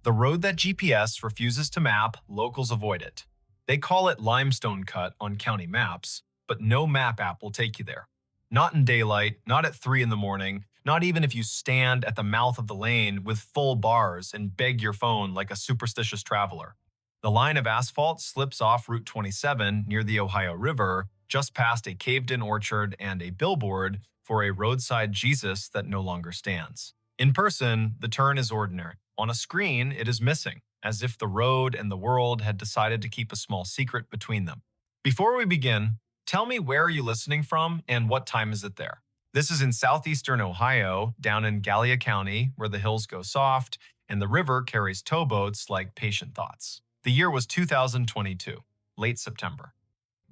The road that GPS refuses to map, locals avoid it. They call it Limestone Cut on county maps, but no map app will take you there. Not in daylight, not at 3 in the morning, not even if you stand at the mouth of the lane with full bars and beg your phone like a superstitious traveler. The line of asphalt slips off Route 27 near the Ohio River, just past a caved-in orchard and a billboard for a roadside Jesus that no longer stands. In person, the turn is ordinary. On a screen, it is missing, as if the road and the world had decided to keep a small secret between them. Before we begin, tell me where are you listening from and what time is it there? This is in southeastern Ohio, down in Gallia County, where the hills go soft and the river carries towboats like patient thoughts. The year was 2022, late September.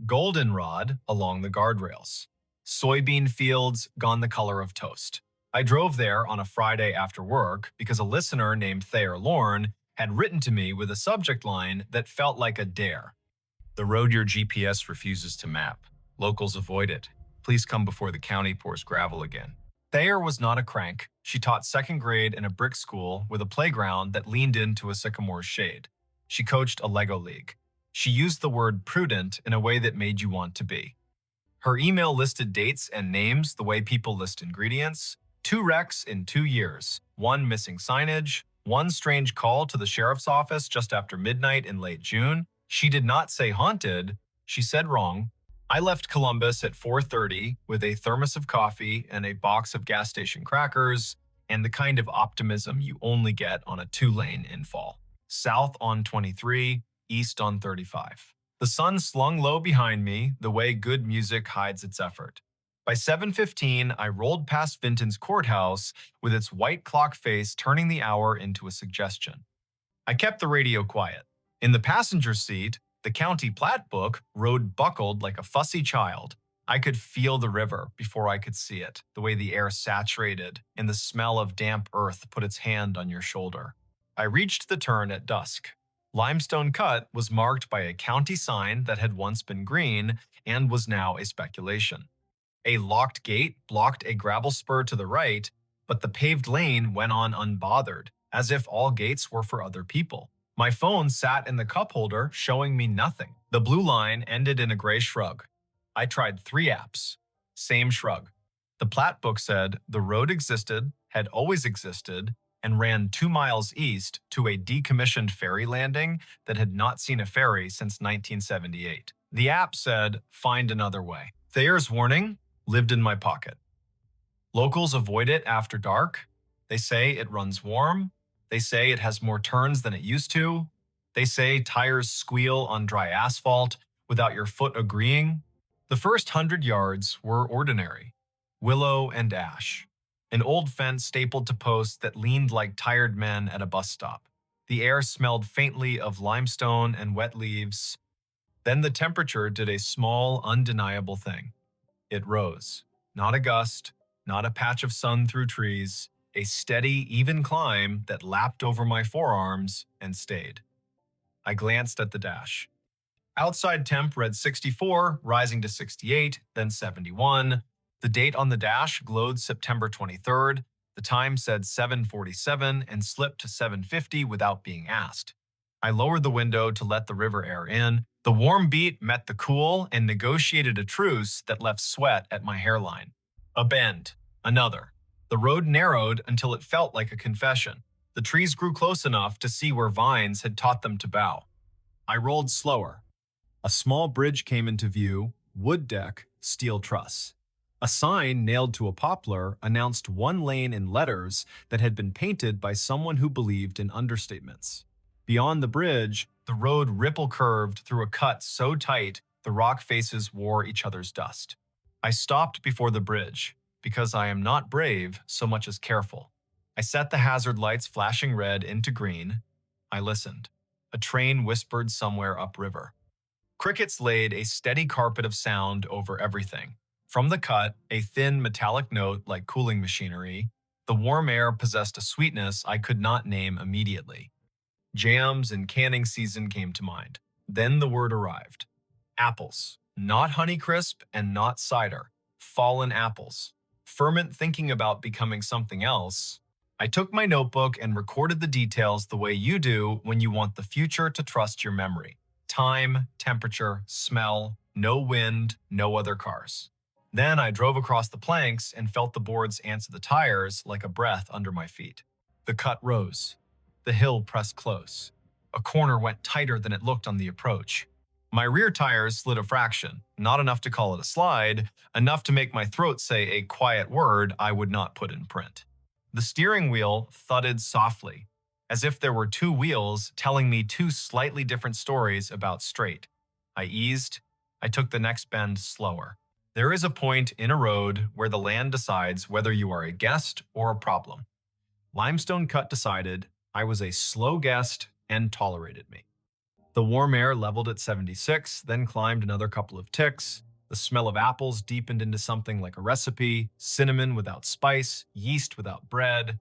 Goldenrod along the guardrails. Soybean fields gone the color of toast. I drove there on a Friday after work because a listener named Thayer Lorne had written to me with a subject line that felt like a dare. The road your GPS refuses to map. Locals avoid it. Please come before the county pours gravel again. Thayer was not a crank. She taught second grade in a brick school with a playground that leaned into a sycamore's shade. She coached a Lego league. She used the word prudent in a way that made you want to be. Her email listed dates and names the way people list ingredients. 2 wrecks in 2 years, 1 missing signage, 1 strange call to the sheriff's office just after midnight in late June. She did not say haunted, she said wrong. I left Columbus at 4:30 with a thermos of coffee and a box of gas station crackers and the kind of optimism you only get on a 2-lane in fall. South on 23, east on 35. The sun slung low behind me, the way good music hides its effort. By 7:15, I rolled past Vinton's courthouse with its white clock face turning the hour into a suggestion. I kept the radio quiet. In the passenger seat, the county plat book rode buckled like a fussy child. I could feel the river before I could see it, the way the air saturated and the smell of damp earth put its hand on your shoulder. I reached the turn at dusk. Limestone Cut was marked by a county sign that had once been green and was now a speculation. A locked gate blocked a gravel spur to the right, but the paved lane went on unbothered, as if all gates were for other people. My phone sat in the cup holder, showing me nothing. The blue line ended in a gray shrug. I tried 3 apps. Same shrug. The plat book said the road existed, had always existed, and ran 2 miles east to a decommissioned ferry landing that had not seen a ferry since 1978. The app said, find another way. Thayer's warning lived in my pocket. Locals avoid it after dark. They say it runs warm. They say it has more turns than it used to. They say tires squeal on dry asphalt without your foot agreeing. The first 100 yards were ordinary. Willow and ash. An old fence stapled to posts that leaned like tired men at a bus stop. The air smelled faintly of limestone and wet leaves. Then the temperature did a small, undeniable thing. It rose. Not a gust, not a patch of sun through trees, a steady, even climb that lapped over my forearms and stayed. I glanced at the dash. Outside temp read 64, rising to 68, then 71. The date on the dash glowed September 23rd. The time said 7:47 and slipped to 7:50 without being asked. I lowered the window to let the river air in. The warm beat met the cool and negotiated a truce that left sweat at my hairline. A bend. Another. The road narrowed until it felt like a confession. The trees grew close enough to see where vines had taught them to bow. I rolled slower. A small bridge came into view, wood deck, steel truss. A sign nailed to a poplar announced 1 lane in letters that had been painted by someone who believed in understatements. Beyond the bridge, the road ripple-curved through a cut so tight the rock faces wore each other's dust. I stopped before the bridge, because I am not brave so much as careful. I set the hazard lights flashing red into green. I listened. A train whispered somewhere upriver. Crickets laid a steady carpet of sound over everything. From the cut, a thin metallic note like cooling machinery. The warm air possessed a sweetness I could not name immediately. Jams and canning season came to mind. Then the word arrived. Apples. Not Honeycrisp and not cider. Fallen apples. Ferment thinking about becoming something else. I took my notebook and recorded the details the way you do when you want the future to trust your memory. Time, temperature, smell, no wind, no other cars. Then I drove across the planks and felt the boards answer the tires like a breath under my feet. The cut rose. The hill pressed close. A corner went tighter than it looked on the approach. My rear tires slid a fraction, not enough to call it a slide, enough to make my throat say a quiet word I would not put in print. The steering wheel thudded softly, as if there were two wheels telling me two slightly different stories about straight. I eased. I took the next bend slower. There is a point in a road where the land decides whether you are a guest or a problem. Limestone Cut decided I was a slow guest and tolerated me. The warm air leveled at 76, then climbed another couple of ticks. The smell of apples deepened into something like a recipe, cinnamon without spice, yeast without bread.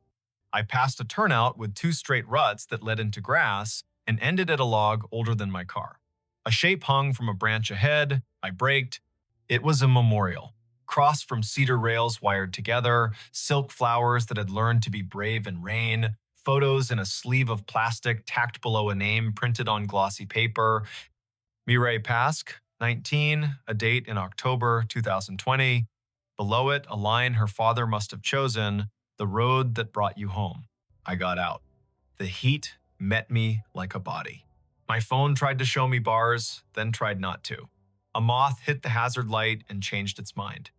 I passed a turnout with two straight ruts that led into grass and ended at a log older than my car. A shape hung from a branch ahead. I braked. It was a memorial. Crossed from cedar rails wired together, silk flowers that had learned to be brave in rain, photos in a sleeve of plastic tacked below a name printed on glossy paper. Mireille Pasque, 19, a date in October 2020. Below it, a line her father must have chosen, the road that brought you home. I got out. The heat met me like a body. My phone tried to show me bars, then tried not to. A moth hit the hazard light and changed its mind.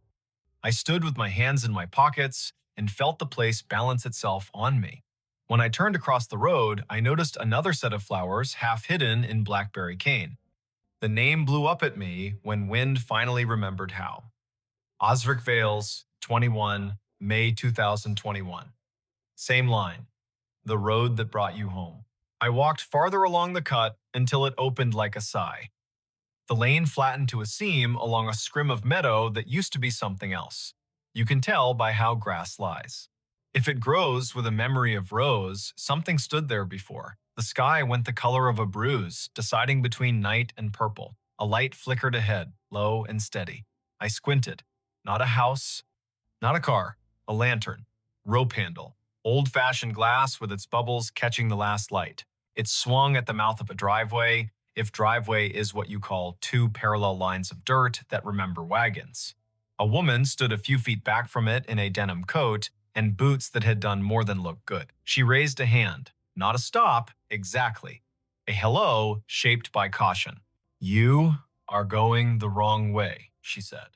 I stood with my hands in my pockets and felt the place balance itself on me. When I turned across the road, I noticed another set of flowers half hidden in blackberry cane. The name blew up at me when wind finally remembered how. Osric Vales, 21, May 2021. Same line. The road that brought you home. I walked farther along the cut until it opened like a sigh. The lane flattened to a seam along a scrim of meadow that used to be something else. You can tell by how grass lies. If it grows with a memory of rose, something stood there before. The sky went the color of a bruise, deciding between night and purple. A light flickered ahead, low and steady. I squinted. Not a house, not a car, a lantern, rope handle, old-fashioned glass with its bubbles catching the last light. It swung at the mouth of a driveway, if driveway is what you call two parallel lines of dirt that remember wagons. A woman stood a few feet back from it in a denim coat and boots that had done more than look good. She raised a hand. Not a stop, exactly. A hello shaped by caution. You are going the wrong way, she said.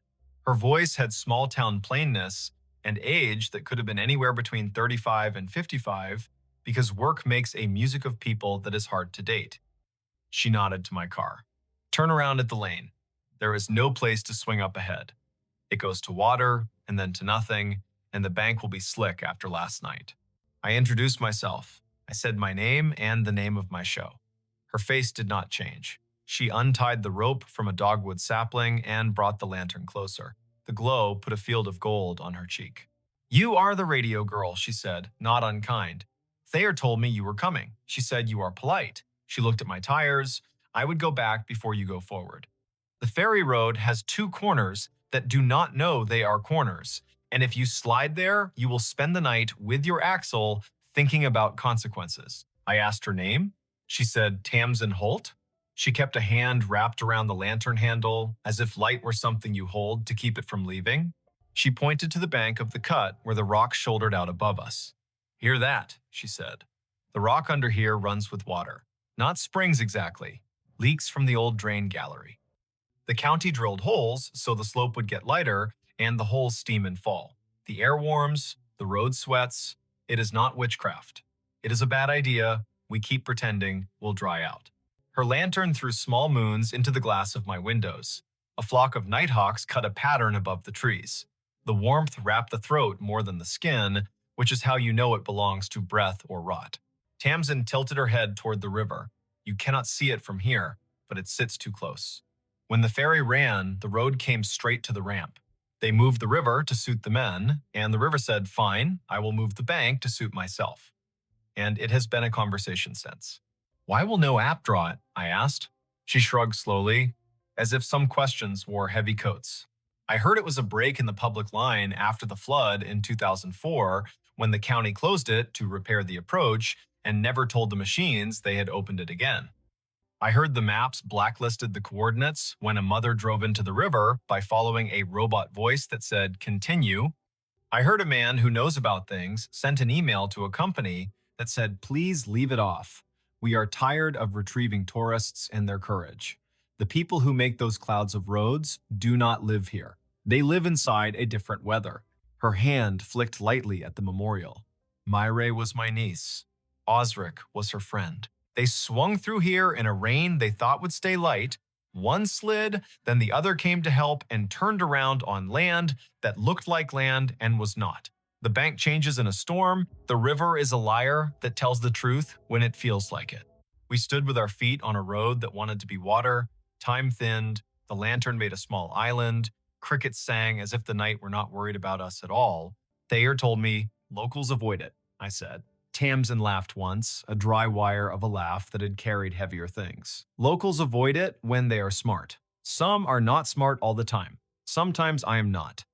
Her voice had small-town plainness and age that could have been anywhere between 35 and 55 because work makes a music of people that is hard to date. She nodded to my car. Turn around at the lane. There is no place to swing up ahead. It goes to water and then to nothing, and the bank will be slick after last night. I introduced myself. I said my name and the name of my show. Her face did not change. She untied the rope from a dogwood sapling and brought the lantern closer. The glow put a field of gold on her cheek. You are the radio girl, she said, not unkind. Thayer told me you were coming. She said you are polite. She looked at my tires. I would go back before you go forward. The ferry road has two corners that do not know they are corners, and if you slide there, you will spend the night with your axle thinking about consequences. I asked her name. She said Tamsin Holt. She kept a hand wrapped around the lantern handle, as if light were something you hold to keep it from leaving. She pointed to the bank of the cut where the rock shouldered out above us. Hear that, she said. The rock under here runs with water. Not springs exactly. Leaks from the old drain gallery. The county drilled holes so the slope would get lighter and the holes steam and fall. The air warms, the road sweats. It is not witchcraft. It is a bad idea. We keep pretending we'll dry out. Her lantern threw small moons into the glass of my windows. A flock of nighthawks cut a pattern above the trees. The warmth wrapped the throat more than the skin, which is how you know it belongs to breath or rot. Tamsin tilted her head toward the river. You cannot see it from here, but it sits too close. When the ferry ran, the road came straight to the ramp. They moved the river to suit the men, and the river said, fine, I will move the bank to suit myself. And it has been a conversation since. Why will no app draw it? I asked. She shrugged slowly, as if some questions wore heavy coats. I heard it was a break in the public line after the flood in 2004 when the county closed it to repair the approach and never told the machines they had opened it again. I heard the maps blacklisted the coordinates when a mother drove into the river by following a robot voice that said, "Continue." I heard a man who knows about things sent an email to a company that said, "Please leave it off. We are tired of retrieving tourists and their courage. The people who make those clouds of roads do not live here. They live inside a different weather." Her hand flicked lightly at the memorial. Myre was my niece. Osric was her friend. They swung through here in a rain they thought would stay light. One slid, then the other came to help and turned around on land that looked like land and was not. The bank changes in a storm. The river is a liar that tells the truth when it feels like it. We stood with our feet on a road that wanted to be water. Time thinned. The lantern made a small island. Crickets sang as if the night were not worried about us at all. Thayer told me, "Locals avoid it," I said. Tamsin laughed once, a dry wire of a laugh that had carried heavier things. Locals avoid it when they are smart. Some are not smart all the time. Sometimes I am not.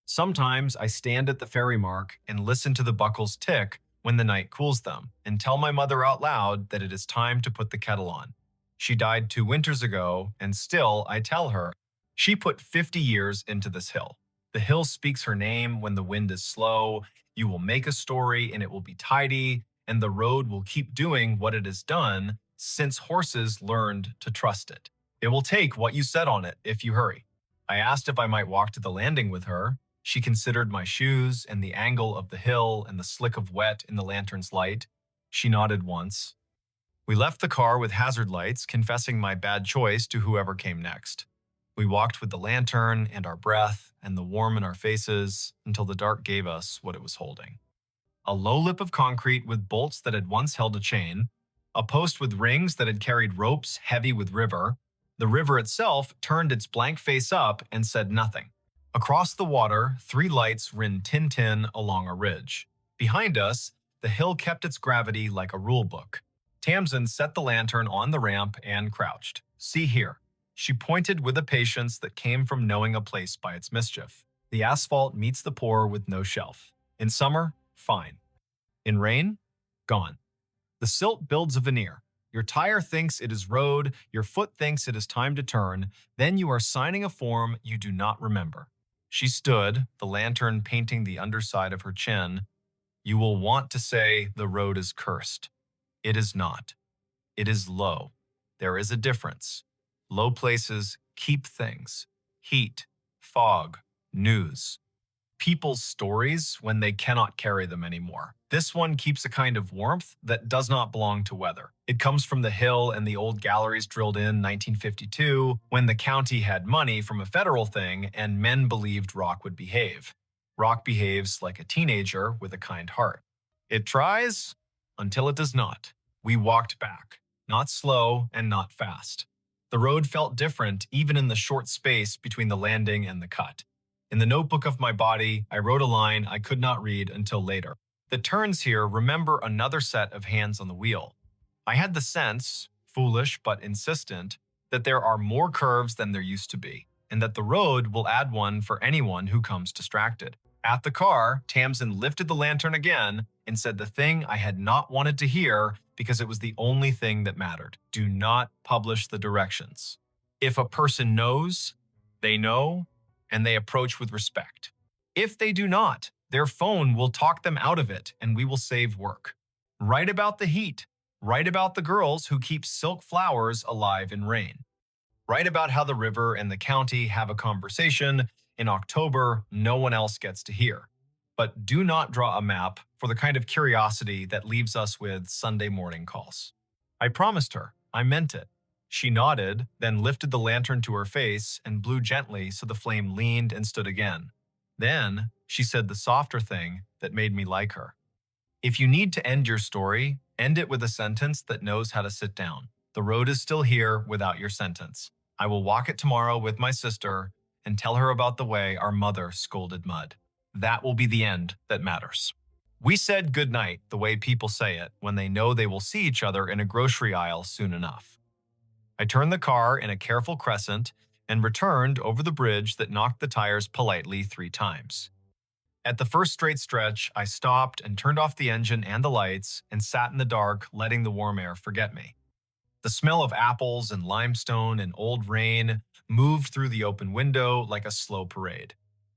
Sometimes I stand at the ferry mark and listen to the buckles tick when the night cools them and tell my mother out loud that it is time to put the kettle on. She died 2 winters ago, and still I tell her she put 50 years into this hill. The hill speaks her name when the wind is slow. You will make a story and it will be tidy, and the road will keep doing what it has done since horses learned to trust it. It will take what you said on it if you hurry. I asked if I might walk to the landing with her. She considered my shoes and the angle of the hill and the slick of wet in the lantern's light. She nodded once. We left the car with hazard lights, confessing my bad choice to whoever came next. We walked with the lantern and our breath and the warm in our faces until the dark gave us what it was holding. A low lip of concrete with bolts that had once held a chain, a post with rings that had carried ropes heavy with river. The river itself turned its blank face up and said nothing. Across the water, 3 lights ran tin-tin along a ridge. Behind us, the hill kept its gravity like a rule book. Tamsin set the lantern on the ramp and crouched. "See here." She pointed with a patience that came from knowing a place by its mischief. The asphalt meets the pour with no shelf. In summer, fine. In rain, gone. The silt builds a veneer. Your tire thinks it is road, your foot thinks it is time to turn, then you are signing a form you do not remember. She stood, the lantern painting the underside of her chin. You will want to say the road is cursed. It is not. It is low. There is a difference. Low places keep things. Heat, fog, news. People's stories when they cannot carry them anymore. This one keeps a kind of warmth that does not belong to weather. It comes from the hill and the old galleries drilled in 1952 when the county had money from a federal thing and men believed rock would behave. Rock behaves like a teenager with a kind heart. It tries until it does not. We walked back, not slow and not fast. The road felt different even in the short space between the landing and the cut. In the notebook of my body, I wrote a line I could not read until later. The turns here remember another set of hands on the wheel. I had the sense, foolish but insistent, that there are more curves than there used to be, and that the road will add one for anyone who comes distracted. At the car, Tamsin lifted the lantern again and said the thing I had not wanted to hear because it was the only thing that mattered. Do not publish the directions. If a person knows, they know, and they approach with respect. If they do not, their phone will talk them out of it and we will save work. Write about the heat. Write about the girls who keep silk flowers alive in rain. Write about how the river and the county have a conversation. In October, no one else gets to hear. But do not draw a map for the kind of curiosity that leaves us with Sunday morning calls. I promised her. I meant it. She nodded, then lifted the lantern to her face and blew gently so the flame leaned and stood again. Then she said the softer thing that made me like her. If you need to end your story, end it with a sentence that knows how to sit down. The road is still here without your sentence. I will walk it tomorrow with my sister and tell her about the way our mother scolded mud. That will be the end that matters. We said goodnight the way people say it when they know they will see each other in a grocery aisle soon enough. I turned the car in a careful crescent and returned over the bridge that knocked the tires politely 3 times. At the first straight stretch, I stopped and turned off the engine and the lights and sat in the dark, letting the warm air forget me. The smell of apples and limestone and old rain moved through the open window like a slow parade.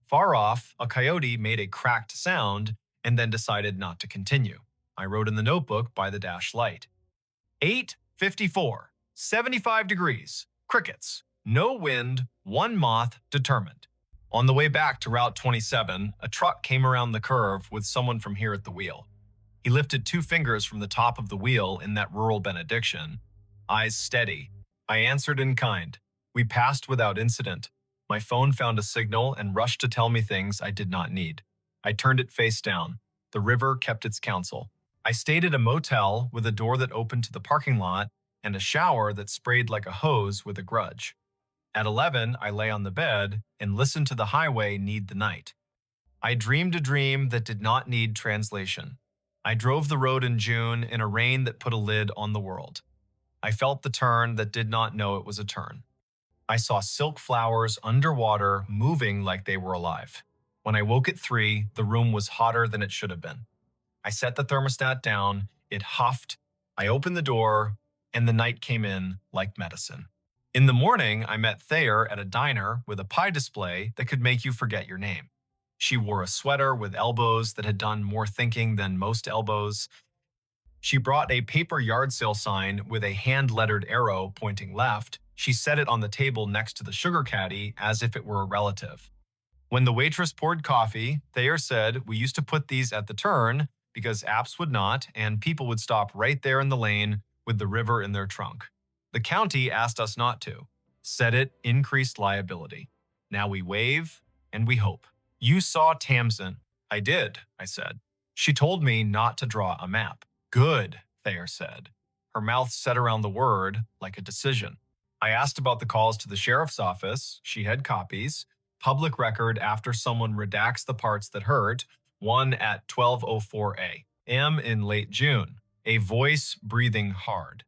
Far off, a coyote made a cracked sound and then decided not to continue. I wrote in the notebook by the dash light. 8:54, 75 degrees, crickets, no wind, one moth, determined. On the way back to Route 27, a truck came around the curve with someone from here at the wheel. He lifted two fingers from the top of the wheel in that rural benediction, eyes steady. I answered in kind. We passed without incident. My phone found a signal and rushed to tell me things I did not need. I turned it face down. The river kept its counsel. I stayed at a motel with a door that opened to the parking lot and a shower that sprayed like a hose with a grudge. At 11, I lay on the bed and listened to the highway need the night. I dreamed a dream that did not need translation. I drove the road in June in a rain that put a lid on the world. I felt the turn that did not know it was a turn. I saw silk flowers underwater moving like they were alive. When I woke at 3, the room was hotter than it should have been. I set the thermostat down, it huffed, I opened the door, and the night came in like medicine. In the morning, I met Thayer at a diner with a pie display that could make you forget your name. She wore a sweater with elbows that had done more thinking than most elbows. She brought a paper yard sale sign with a hand-lettered arrow pointing left. She set it on the table next to the sugar caddy as if it were a relative. When the waitress poured coffee, Thayer said, "We used to put these at the turn because apps would not, and people would stop right there in the lane with the river in their trunk. The county asked us not to. Said it increased liability. Now we wave and we hope." "You saw Tamsin." "I did," I said. "She told me not to draw a map." "Good," Thayer said. Her mouth set around the word like a decision. I asked about the calls to the sheriff's office. She had copies. Public record after someone redacts the parts that hurt, one at 12:04 a.m. in late June. A voice breathing hard.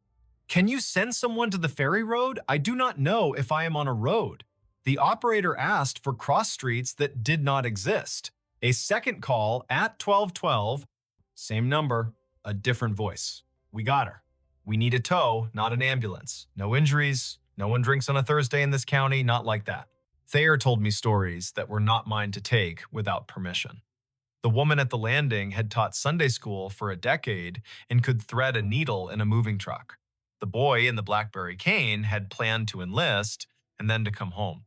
"Can you send someone to the ferry road? I do not know if I am on a road." The operator asked for cross streets that did not exist. A second call at 12:12. Same number, a different voice. "We got her. We need a tow, not an ambulance. No injuries. No one drinks on a Thursday in this county, not like that." Thayer told me stories that were not mine to take without permission. The woman at the landing had taught Sunday school for a decade and could thread a needle in a moving truck. The boy in the BlackBerry cane had planned to enlist and then to come home.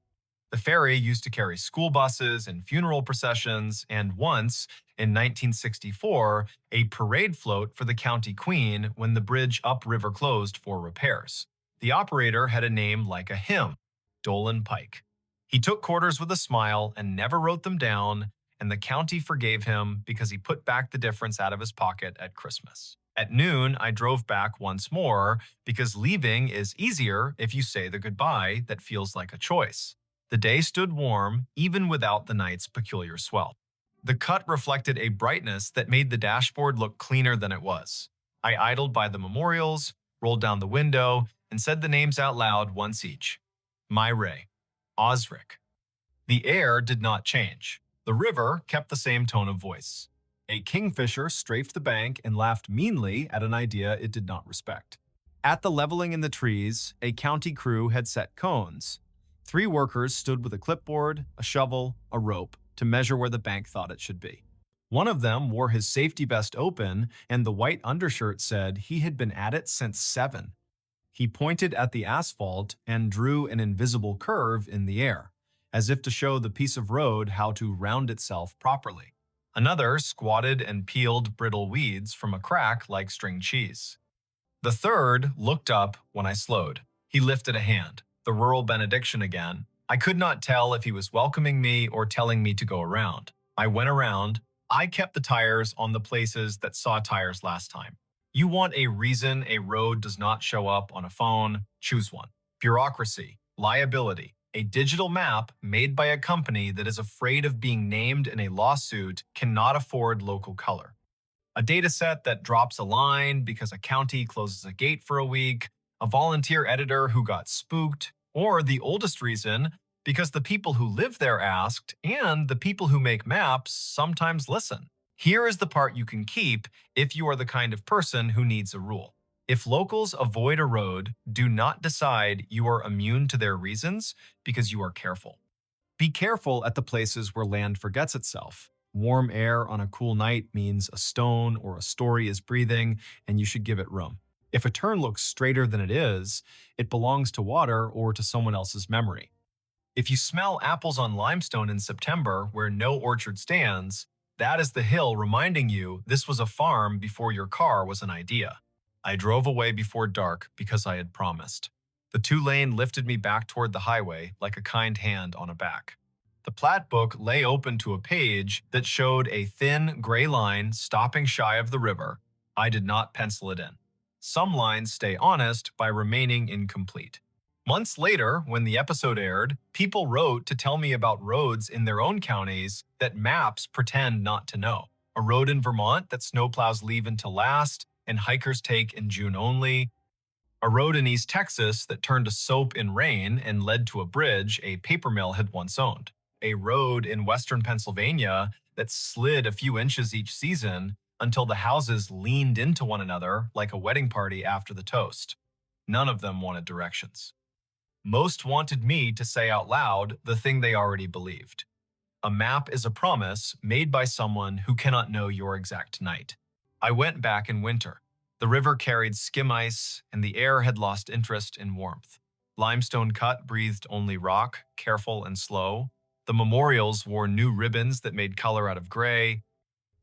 The ferry used to carry school buses and funeral processions, and once, in 1964, a parade float for the county queen when the bridge upriver closed for repairs. The operator had a name like a hymn, Dolan Pike. He took quarters with a smile and never wrote them down, and the county forgave him because he put back the difference out of his pocket at Christmas. At noon, I drove back once more because leaving is easier if you say the goodbye that feels like a choice. The day stood warm, even without the night's peculiar swell. The cut reflected a brightness that made the dashboard look cleaner than it was. I idled by the memorials, rolled down the window, and said the names out loud once each. Myray, Osric. The air did not change. The river kept the same tone of voice. A kingfisher strafed the bank and laughed meanly at an idea it did not respect. At the leveling in the trees, a county crew had set cones. 3 workers stood with a clipboard, a shovel, a rope to measure where the bank thought it should be. One of them wore his safety vest open, and the white undershirt said he had been at it since 7. He pointed at the asphalt and drew an invisible curve in the air, as if to show the piece of road how to round itself properly. Another squatted and peeled brittle weeds from a crack like string cheese. The third looked up when I slowed. He lifted a hand, the rural benediction again. I could not tell if he was welcoming me or telling me to go around. I went around. I kept the tires on the places that saw tires last time. You want a reason a road does not show up on a phone? Choose one. Bureaucracy, liability. A digital map made by a company that is afraid of being named in a lawsuit cannot afford local color. A dataset that drops a line because a county closes a gate for a week, a volunteer editor who got spooked, or the oldest reason, Because the people who live there asked, and the people who make maps sometimes listen. Here is the part you can keep if you are the kind of person who needs a rule. If locals avoid a road, do not decide you are immune to their reasons because you are careful. Be careful at the places where land forgets itself. Warm air on a cool night means a stone or a story is breathing, and you should give it room. If a turn looks straighter than it is, it belongs to water or to someone else's memory. If you smell apples on limestone in September where no orchard stands, that is the hill reminding you this was a farm before your car was an idea. I drove away before dark because I had promised. The two-lane lifted me back toward the highway like a kind hand on a back. The plat book lay open to a page that showed a thin, gray line stopping shy of the river. I did not pencil it in. Some lines stay honest by remaining incomplete. Months later, when the episode aired, people wrote to tell me about roads in their own counties that maps pretend not to know. A road in Vermont that snowplows leave until last and hikers take in June only. A road in East Texas that turned to soap in rain and led to a bridge a paper mill had once owned. A road in western Pennsylvania that slid a few inches each season until the houses leaned into one another like a wedding party after the toast. None of them wanted directions. Most wanted me to say out loud the thing they already believed. A map is a promise made by someone who cannot know your exact night. I went back in winter. The river carried skim ice, and the air had lost interest in warmth. Limestone Cut breathed only rock, careful and slow. The memorials wore new ribbons that made color out of gray.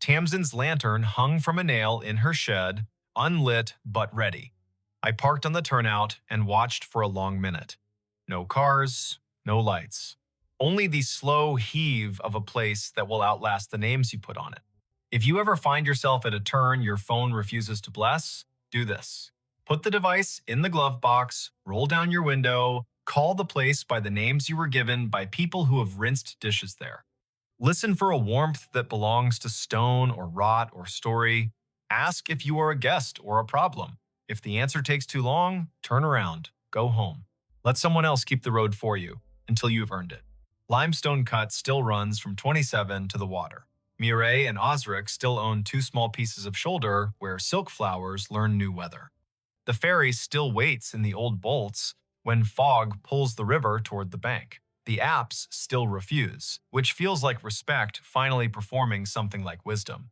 Tamsin's lantern hung from a nail in her shed, unlit but ready. I parked on the turnout and watched for a long minute. No cars, no lights. Only the slow heave of a place that will outlast the names you put on it. If you ever find yourself at a turn your phone refuses to bless, do this. Put the device in the glove box, roll down your window, call the place by the names you were given by people who have rinsed dishes there. Listen for a warmth that belongs to stone or rot or story. Ask if you are a guest or a problem. If the answer takes too long, turn around, go home. Let someone else keep the road for you until you've earned it. Limestone Cut still runs from 27 to the water. Mireille and Osric still own two small pieces of shoulder where silk flowers learn new weather. The ferry still waits in the old bolts when fog pulls the river toward the bank. The apps still refuse, which feels like respect finally performing something like wisdom.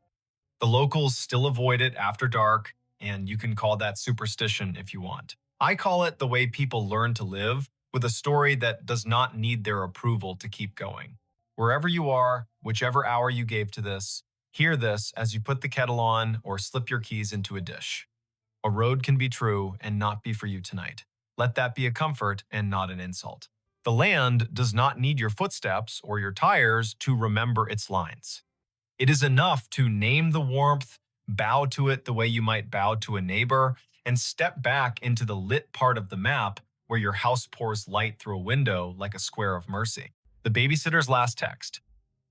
The locals still avoid it after dark, and you can call that superstition if you want. I call it the way people learn to live, with a story that does not need their approval to keep going. Wherever you are, whichever hour you gave to this, hear this as you put the kettle on or slip your keys into a dish. A road can be true and not be for you tonight. Let that be a comfort and not an insult. The land does not need your footsteps or your tires to remember its lines. It is enough to name the warmth, bow to it the way you might bow to a neighbor, and step back into the lit part of the map where your house pours light through a window like a square of mercy. The babysitter's last text.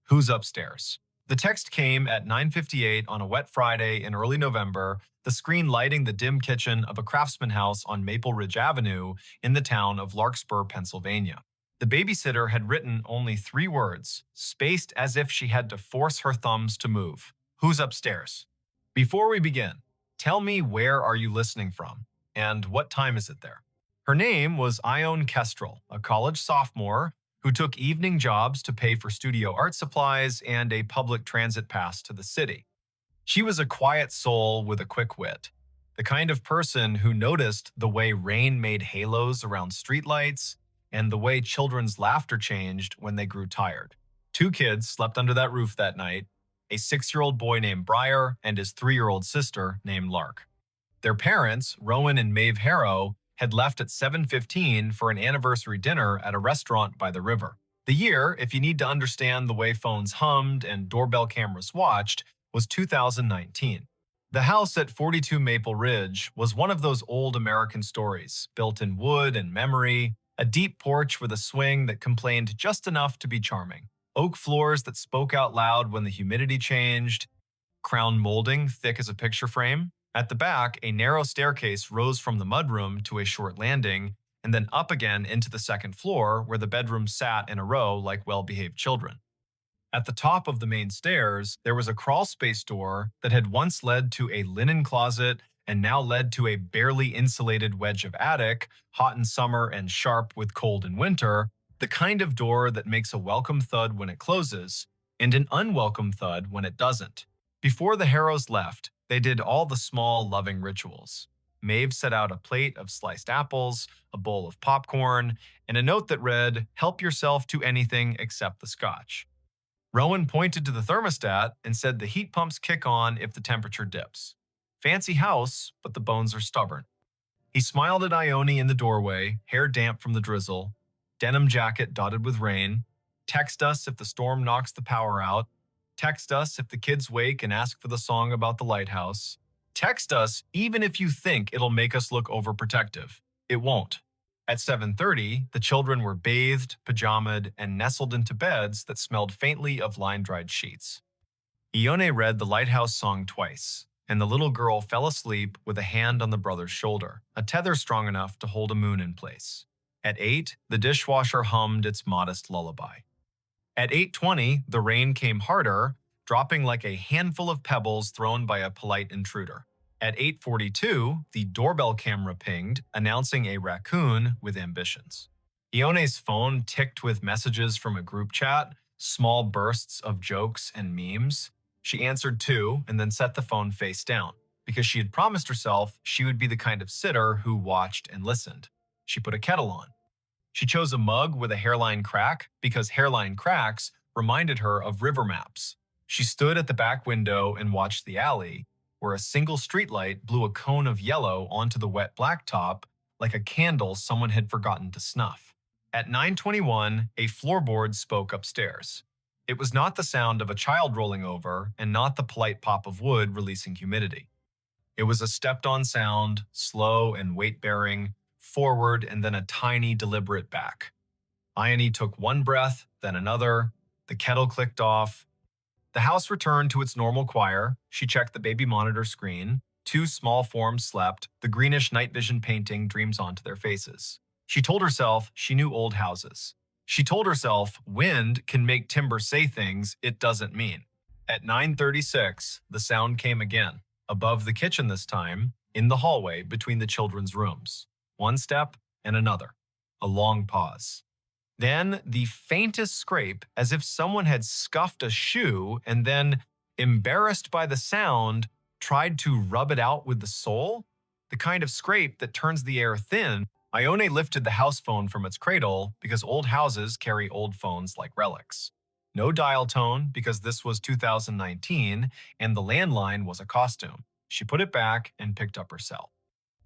Who's upstairs? The text came at 9:58 on a wet Friday in early November, the screen lighting the dim kitchen of a craftsman house on Maple Ridge Avenue in the town of Larkspur, Pennsylvania. The babysitter had written only 3 words, spaced as if she had to force her thumbs to move. Who's upstairs? Before we begin, tell me where are you listening from, and what time is it there? Her name was Ione Kestrel, a college sophomore who took evening jobs to pay for studio art supplies and a public transit pass to the city. She was a quiet soul with a quick wit, the kind of person who noticed the way rain made halos around streetlights and the way children's laughter changed when they grew tired. 2 kids slept under that roof that night, a 6-year-old boy named Briar and his 3-year-old sister named Lark. Their parents, Rowan and Maeve Harrow, had left at 7:15 for an anniversary dinner at a restaurant by the river. The year, if you need to understand the way phones hummed and doorbell cameras watched, was 2019. The house at 42 Maple Ridge was one of those old American stories, built in wood and memory, a deep porch with a swing that complained just enough to be charming, oak floors that spoke out loud when the humidity changed, crown molding thick as a picture frame. At the back, a narrow staircase rose from the mudroom to a short landing, and then up again into the second floor where the bedrooms sat in a row like well-behaved children. At the top of the main stairs, there was a crawl space door that had once led to a linen closet and now led to a barely insulated wedge of attic, hot in summer and sharp with cold in winter, the kind of door that makes a welcome thud when it closes and an unwelcome thud when it doesn't. Before the Harrows left, they did all the small, loving rituals. Maeve set out a plate of sliced apples, a bowl of popcorn, and a note that read, "Help yourself to anything except the scotch." Rowan pointed to the thermostat and said the heat pumps kick on if the temperature dips. Fancy house, but the bones are stubborn. He smiled at Ione in the doorway, hair damp from the drizzle, denim jacket dotted with rain. Text us if the storm knocks the power out. Text us if the kids wake and ask for the song about the lighthouse. Text us even if you think it'll make us look overprotective. It won't. At 7:30, the children were bathed, pajamaed, and nestled into beds that smelled faintly of line-dried sheets. Ione read the lighthouse song twice, and the little girl fell asleep with a hand on the brother's shoulder, a tether strong enough to hold a moon in place. At 8, the dishwasher hummed its modest lullaby. At 8:20, the rain came harder, dropping like a handful of pebbles thrown by a polite intruder. At 8:42, the doorbell camera pinged, announcing a raccoon with ambitions. Ione's phone ticked with messages from a group chat, small bursts of jokes and memes. She answered two and then set the phone face down, because she had promised herself she would be the kind of sitter who watched and listened. She put a kettle on. She chose a mug with a hairline crack because hairline cracks reminded her of river maps. She stood at the back window and watched the alley, where a single streetlight blew a cone of yellow onto the wet blacktop like a candle someone had forgotten to snuff. At 9:21, a floorboard spoke upstairs. It was not the sound of a child rolling over and not the polite pop of wood releasing humidity. It was a stepped-on sound, slow and weight-bearing, forward and then a tiny, deliberate back. Ione took one breath, then another. The kettle clicked off. The house returned to its normal choir. She checked the baby monitor screen. Two small forms slept. The greenish night vision painting dreams onto their faces. She told herself she knew old houses. She told herself wind can make timber say things it doesn't mean. At 9:36, the sound came again. Above the kitchen this time, in the hallway between the children's rooms. One step and another. A long pause. Then the faintest scrape, as if someone had scuffed a shoe and then, embarrassed by the sound, tried to rub it out with the sole. The kind of scrape that turns the air thin. Ione lifted the house phone from its cradle because old houses carry old phones like relics. No dial tone because this was 2019 and the landline was a costume. She put it back and picked up her cell.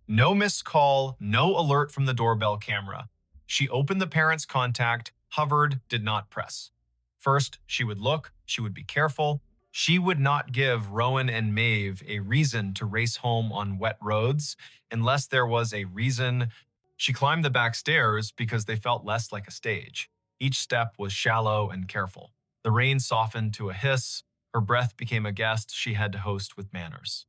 No missed call, no alert from the doorbell camera. She opened the parent's contact, hovered, did not press. First, she would look, she would be careful. She would not give Rowan and Maeve a reason to race home on wet roads unless there was a reason. She climbed the back stairs because they felt less like a stage. Each step was shallow and careful. The rain softened to a hiss. Her breath became a guest she had to host with manners.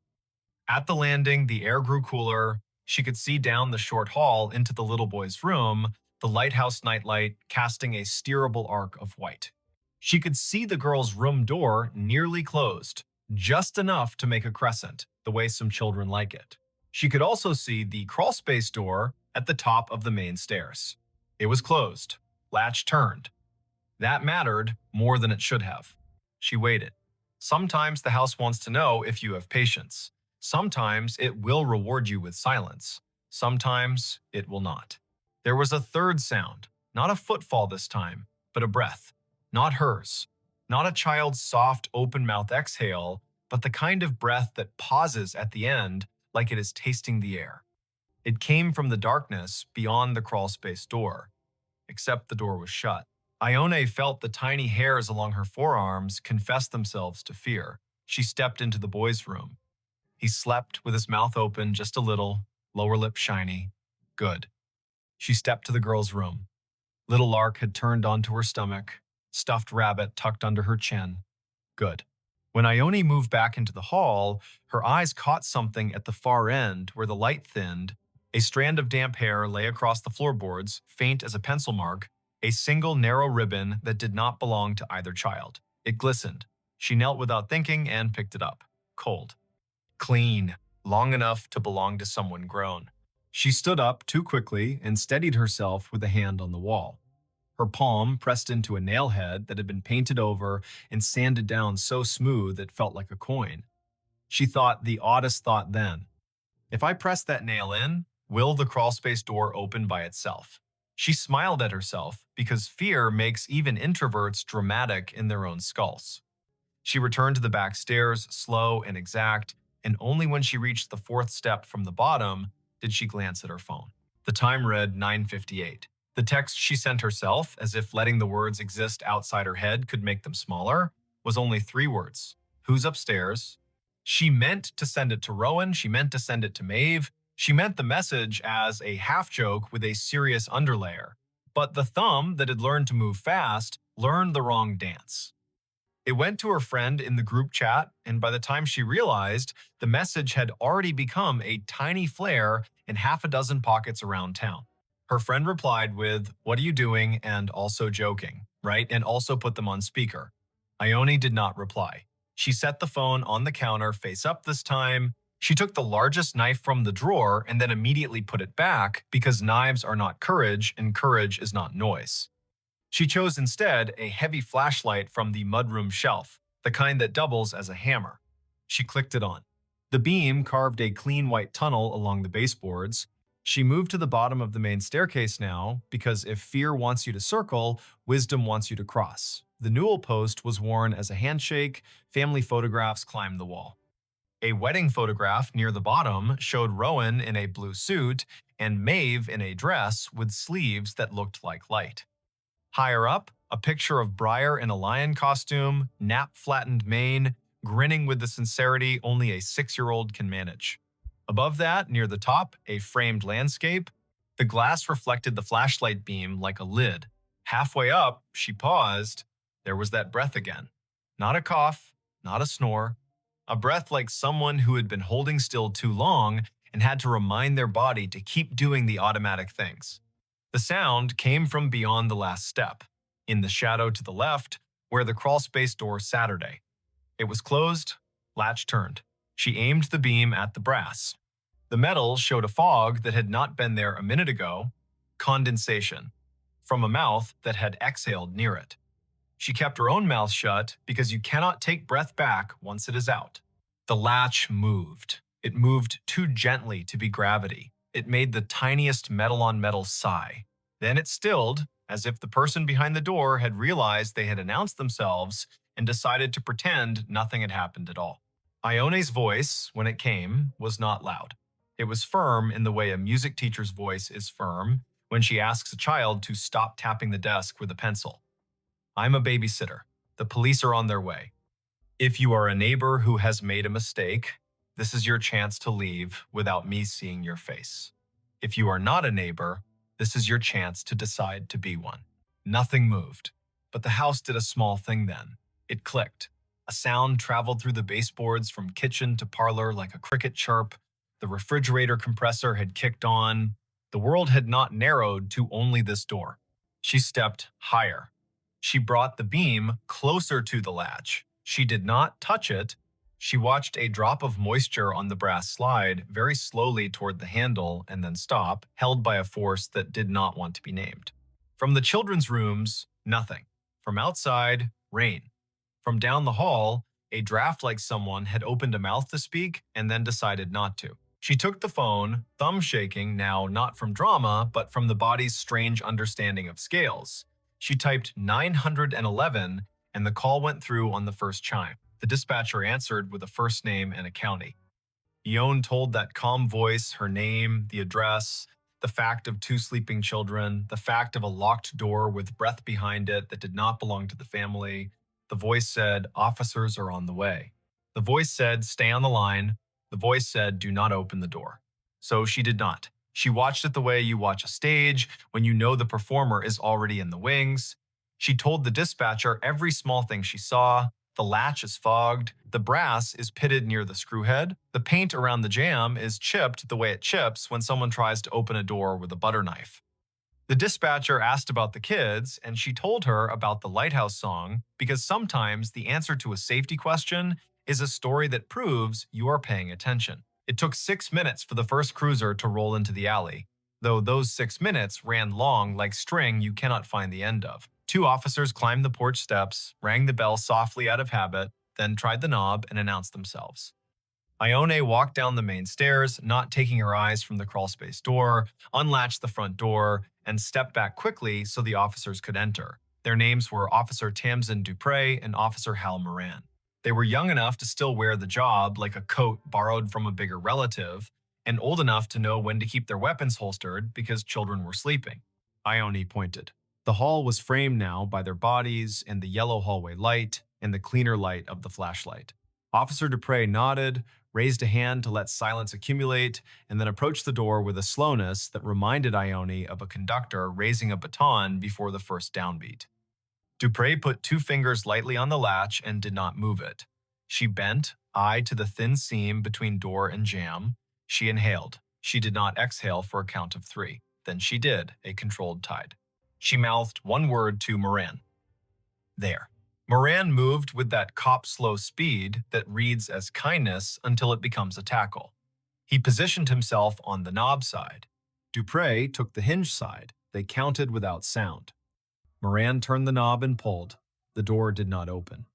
At the landing, the air grew cooler. She could see down the short hall into the little boy's room, the lighthouse nightlight casting a steerable arc of white. She could see the girl's room door nearly closed, just enough to make a crescent, the way some children like it. She could also see the crawlspace door at the top of the main stairs. It was closed, latch turned. That mattered more than it should have. She waited. Sometimes the house wants to know if you have patience. Sometimes it will reward you with silence. Sometimes it will not. There was a third sound, not a footfall this time, but a breath. Not hers. Not a child's soft, open-mouth exhale, but the kind of breath that pauses at the end like it is tasting the air. It came from the darkness beyond the crawlspace door, except the door was shut. Ione felt the tiny hairs along her forearms confess themselves to fear. She stepped into the boy's room. He slept with his mouth open just a little, lower lip shiny. Good. She stepped to the girl's room. Little Lark had turned onto her stomach, stuffed rabbit tucked under her chin. Good. When Ione moved back into the hall, her eyes caught something at the far end where the light thinned. A strand of damp hair lay across the floorboards, faint as a pencil mark, a single narrow ribbon that did not belong to either child. It glistened. She knelt without thinking and picked it up. Cold. Clean. Long enough to belong to someone grown. She stood up too quickly and steadied herself with a hand on the wall. Her palm pressed into a nail head that had been painted over and sanded down so smooth it felt like a coin. She thought the oddest thought then. If I press that nail in, will the crawlspace door open by itself? She smiled at herself because fear makes even introverts dramatic in their own skulls. She returned to the back stairs, slow and exact, and only when she reached the fourth step from the bottom did she glance at her phone. The time read 9:58. The text she sent herself, as if letting the words exist outside her head could make them smaller, was only 3 words. Who's upstairs? She meant to send it to Rowan, she meant to send it to Maeve, she meant the message as a half-joke with a serious underlayer. But the thumb that had learned to move fast learned the wrong dance. It went to her friend in the group chat, and by the time she realized, the message had already become a tiny flare in half a dozen pockets around town. Her friend replied with, "What are you doing?" and also joking, right? And also put them on speaker. Ione did not reply. She set the phone on the counter face up this time. She took the largest knife from the drawer and then immediately put it back because knives are not courage and courage is not noise. She chose instead a heavy flashlight from the mudroom shelf, the kind that doubles as a hammer. She clicked it on. The beam carved a clean white tunnel along the baseboards. She moved to the bottom of the main staircase now because if fear wants you to circle, wisdom wants you to cross. The newel post was worn as a handshake, family photographs climbed the wall. A wedding photograph near the bottom showed Rowan in a blue suit and Maeve in a dress with sleeves that looked like light. Higher up, a picture of Briar in a lion costume, nap-flattened mane, grinning with the sincerity only a 6-year-old can manage. Above that, near the top, a framed landscape. The glass reflected the flashlight beam like a lid. Halfway up, she paused. There was that breath again. Not a cough, not a snore. A breath like someone who had been holding still too long and had to remind their body to keep doing the automatic things. The sound came from beyond the last step, in the shadow to the left, where the crawlspace door Saturday. It was closed, latch turned. She aimed the beam at the brass. The metal showed a fog that had not been there a minute ago, condensation, from a mouth that had exhaled near it. She kept her own mouth shut because you cannot take breath back once it is out. The latch moved. It moved too gently to be gravity. It made the tiniest metal-on-metal sigh. Then it stilled, as if the person behind the door had realized they had announced themselves and decided to pretend nothing had happened at all. Ione's voice, when it came, was not loud. It was firm in the way a music teacher's voice is firm when she asks a child to stop tapping the desk with a pencil. I'm a babysitter. The police are on their way. If you are a neighbor who has made a mistake, this is your chance to leave without me seeing your face. If you are not a neighbor, this is your chance to decide to be one. Nothing moved, but the house did a small thing then. It clicked. A sound traveled through the baseboards from kitchen to parlor like a cricket chirp. The refrigerator compressor had kicked on. The world had not narrowed to only this door. She stepped higher. She brought the beam closer to the latch. She did not touch it. She watched a drop of moisture on the brass slide very slowly toward the handle and then stop, held by a force that did not want to be named. From the children's rooms, nothing. From outside, rain. From down the hall, a draft like someone had opened a mouth to speak and then decided not to. She took the phone, thumb shaking now not from drama, but from the body's strange understanding of scales. She typed 911 and the call went through on the first chime. The dispatcher answered with a first name and a county. Ione told that calm voice her name, the address, the fact of 2 sleeping children, the fact of a locked door with breath behind it that did not belong to the family. The voice said, officers are on the way. The voice said, stay on the line. The voice said, do not open the door. So she did not. She watched it the way you watch a stage when you know the performer is already in the wings. She told the dispatcher every small thing she saw, The latch is fogged, the brass is pitted near the screw head, the paint around the jamb is chipped the way it chips when someone tries to open a door with a butter knife. The dispatcher asked about the kids, and she told her about the lighthouse song because sometimes the answer to a safety question is a story that proves you are paying attention. It took 6 minutes for the first cruiser to roll into the alley, though those 6 minutes ran long like string you cannot find the end of. 2 officers climbed the porch steps, rang the bell softly out of habit, then tried the knob and announced themselves. Ione walked down the main stairs, not taking her eyes from the crawlspace door, unlatched the front door, and stepped back quickly so the officers could enter. Their names were Officer Tamsin Dupre and Officer Hal Moran. They were young enough to still wear the job like a coat borrowed from a bigger relative, and old enough to know when to keep their weapons holstered because children were sleeping. Ione pointed. The hall was framed now by their bodies and the yellow hallway light and the cleaner light of the flashlight. Officer Dupre nodded, raised a hand to let silence accumulate, and then approached the door with a slowness that reminded Ione of a conductor raising a baton before the first downbeat. Dupre put 2 fingers lightly on the latch and did not move it. She bent, eye to the thin seam between door and jamb. She inhaled. She did not exhale for a count of 3. Then she did, a controlled tide. She mouthed one word to Moran. There. Moran moved with that cop-slow speed that reads as kindness until it becomes a tackle. He positioned himself on the knob side. Dupre took the hinge side. They counted without sound. Moran turned the knob and pulled. The door did not open.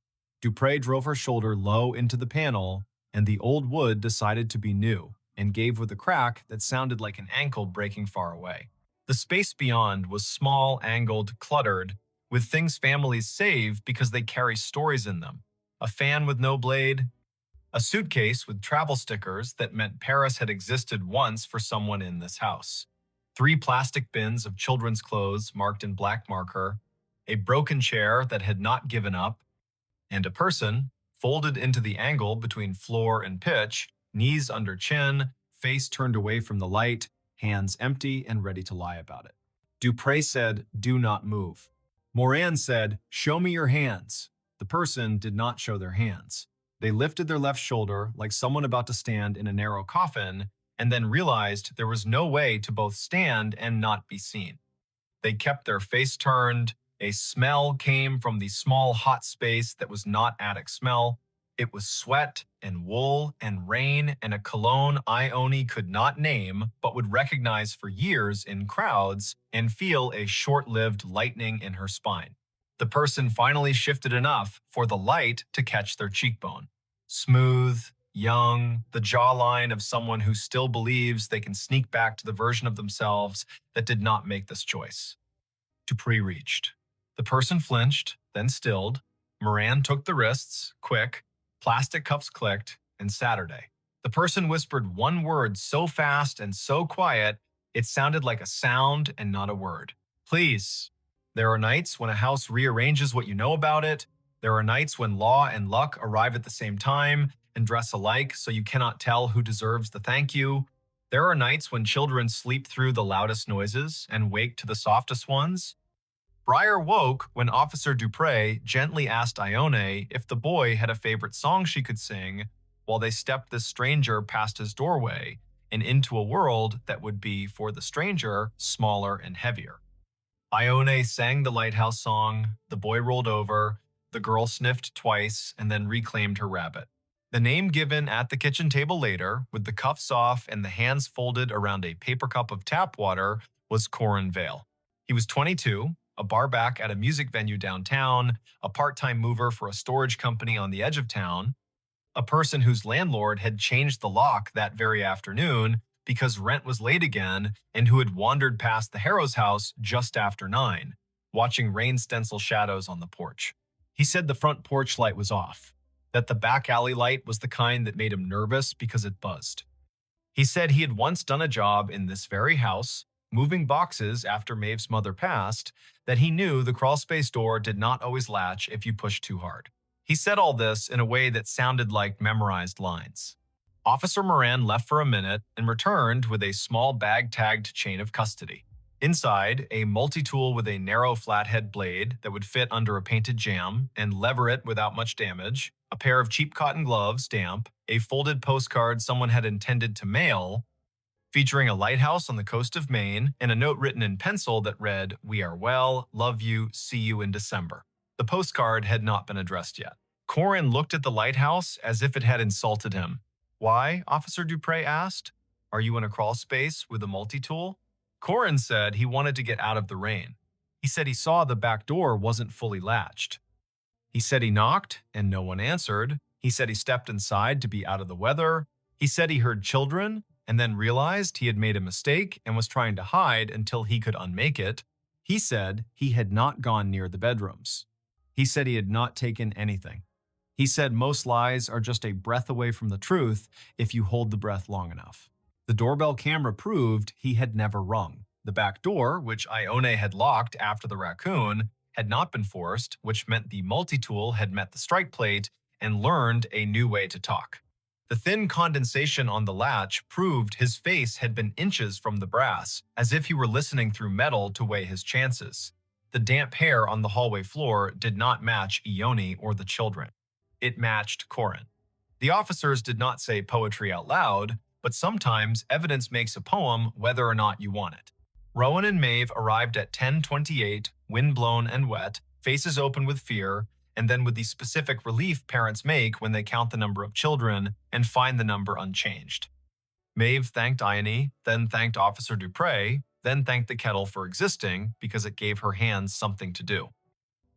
Dupre drove her shoulder low into the panel, and the old wood decided to be new and gave with a crack that sounded like an ankle breaking far away. The space beyond was small, angled, cluttered, with things families save because they carry stories in them. A fan with no blade, a suitcase with travel stickers that meant Paris had existed once for someone in this house, 3 plastic bins of children's clothes marked in black marker, a broken chair that had not given up, and a person, folded into the angle between floor and pitch, knees under chin, face turned away from the light, hands empty and ready to lie about it. Dupre said, "Do not move." Moran said, "Show me your hands." The person did not show their hands. They lifted their left shoulder like someone about to stand in a narrow coffin, and then realized there was no way to both stand and not be seen. They kept their face turned. A smell came from the small hot space that was not attic smell. It was sweat and wool and rain and a cologne Ione could not name but would recognize for years in crowds and feel a short-lived lightening in her spine. The person finally shifted enough for the light to catch their cheekbone. Smooth, young, the jawline of someone who still believes they can sneak back to the version of themselves that did not make this choice. Dupree reached. The person flinched, then stilled. Moran took the wrists, quick. Plastic cuffs clicked, and Saturday. The person whispered one word so fast and so quiet, it sounded like a sound and not a word. Please. There are nights when a house rearranges what you know about it. There are nights when law and luck arrive at the same time and dress alike so you cannot tell who deserves the thank you. There are nights when children sleep through the loudest noises and wake to the softest ones. Briar woke when Officer Dupre gently asked Ione if the boy had a favorite song she could sing while they stepped this stranger past his doorway and into a world that would be, for the stranger, smaller and heavier. Ione sang the lighthouse song, the boy rolled over, the girl sniffed twice and then reclaimed her rabbit. The name given at the kitchen table later, with the cuffs off and the hands folded around a paper cup of tap water, was Corin Vale. He was 22, a barback at a music venue downtown, a part-time mover for a storage company on the edge of town, a person whose landlord had changed the lock that very afternoon because rent was late again, and who had wandered past the Harrows house just after 9, watching rain stencil shadows on the porch. He said the front porch light was off, that the back alley light was the kind that made him nervous because it buzzed. He said he had once done a job in this very house, moving boxes after Maeve's mother passed, that he knew the crawlspace door did not always latch if you pushed too hard. He said all this in a way that sounded like memorized lines. Officer Moran left for a minute and returned with a small bag-tagged chain of custody. Inside, a multi-tool with a narrow flathead blade that would fit under a painted jam and lever it without much damage, a pair of cheap cotton gloves, damp, a folded postcard someone had intended to mail, featuring a lighthouse on the coast of Maine and a note written in pencil that read, "We are well, love you, see you in December." The postcard had not been addressed yet. Corin looked at the lighthouse as if it had insulted him. "Why?" Officer Dupre asked. "Are you in a crawl space with a multi-tool?" Corin said he wanted to get out of the rain. He said he saw the back door wasn't fully latched. He said he knocked and no one answered. He said he stepped inside to be out of the weather. He said he heard children and then realized he had made a mistake and was trying to hide until he could unmake it. He said he had not gone near the bedrooms. He said he had not taken anything. He said most lies are just a breath away from the truth if you hold the breath long enough. The doorbell camera proved he had never rung. The back door, which Ione had locked after the raccoon, had not been forced, which meant the multi-tool had met the strike plate and learned a new way to talk. The thin condensation on the latch proved his face had been inches from the brass, as if he were listening through metal to weigh his chances. The damp hair on the hallway floor did not match Ione or the children. It matched Corin. The officers did not say poetry out loud, but sometimes evidence makes a poem whether or not you want it. Rowan and Maeve arrived at 10:28, wind-blown and wet, faces open with fear, and then with the specific relief parents make when they count the number of children and find the number unchanged. Maeve thanked Ione, then thanked Officer Dupre, then thanked the kettle for existing because it gave her hands something to do.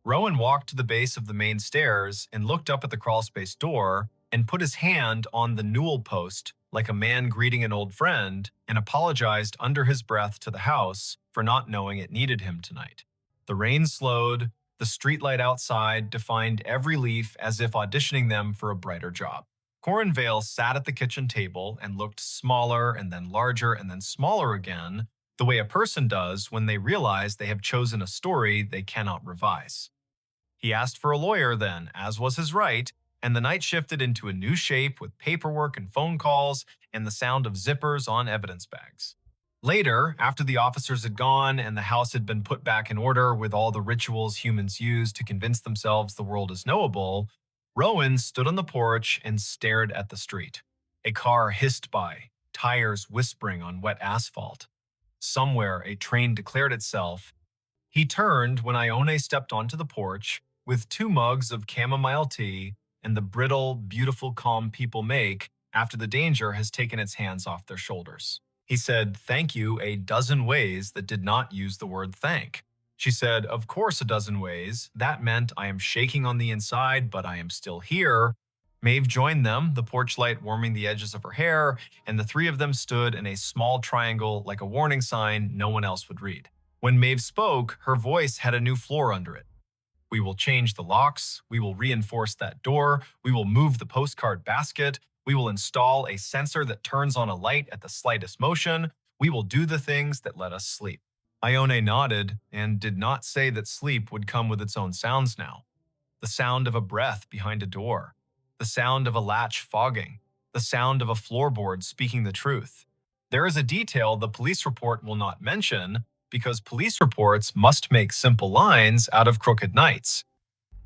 Rowan walked to the base of the main stairs and looked up at the crawlspace door and put his hand on the newel post like a man greeting an old friend and apologized under his breath to the house for not knowing it needed him tonight. The rain slowed. The streetlight outside defined every leaf as if auditioning them for a brighter job. Corin Vale sat at the kitchen table and looked smaller and then larger and then smaller again, the way a person does when they realize they have chosen a story they cannot revise. He asked for a lawyer then, as was his right, and the night shifted into a new shape with paperwork and phone calls and the sound of zippers on evidence bags. Later, after the officers had gone and the house had been put back in order with all the rituals humans use to convince themselves the world is knowable, Rowan stood on the porch and stared at the street. A car hissed by, tires whispering on wet asphalt. Somewhere, a train declared itself. He turned when Ione stepped onto the porch with 2 mugs of chamomile tea and the brittle, beautiful calm people make after the danger has taken its hands off their shoulders. He said thank you a dozen ways that did not use the word thank. She said, of course a dozen ways. That meant I am shaking on the inside, but I am still here. Maeve joined them, the porch light warming the edges of her hair, and the 3 of them stood in a small triangle like a warning sign no one else would read. When Maeve spoke, her voice had a new floor under it. We will change the locks. We will reinforce that door. We will move the postcard basket. We will install a sensor that turns on a light at the slightest motion. We will do the things that let us sleep. Ione nodded and did not say that sleep would come with its own sounds now. The sound of a breath behind a door. The sound of a latch fogging. The sound of a floorboard speaking the truth. There is a detail the police report will not mention because police reports must make simple lines out of crooked nights.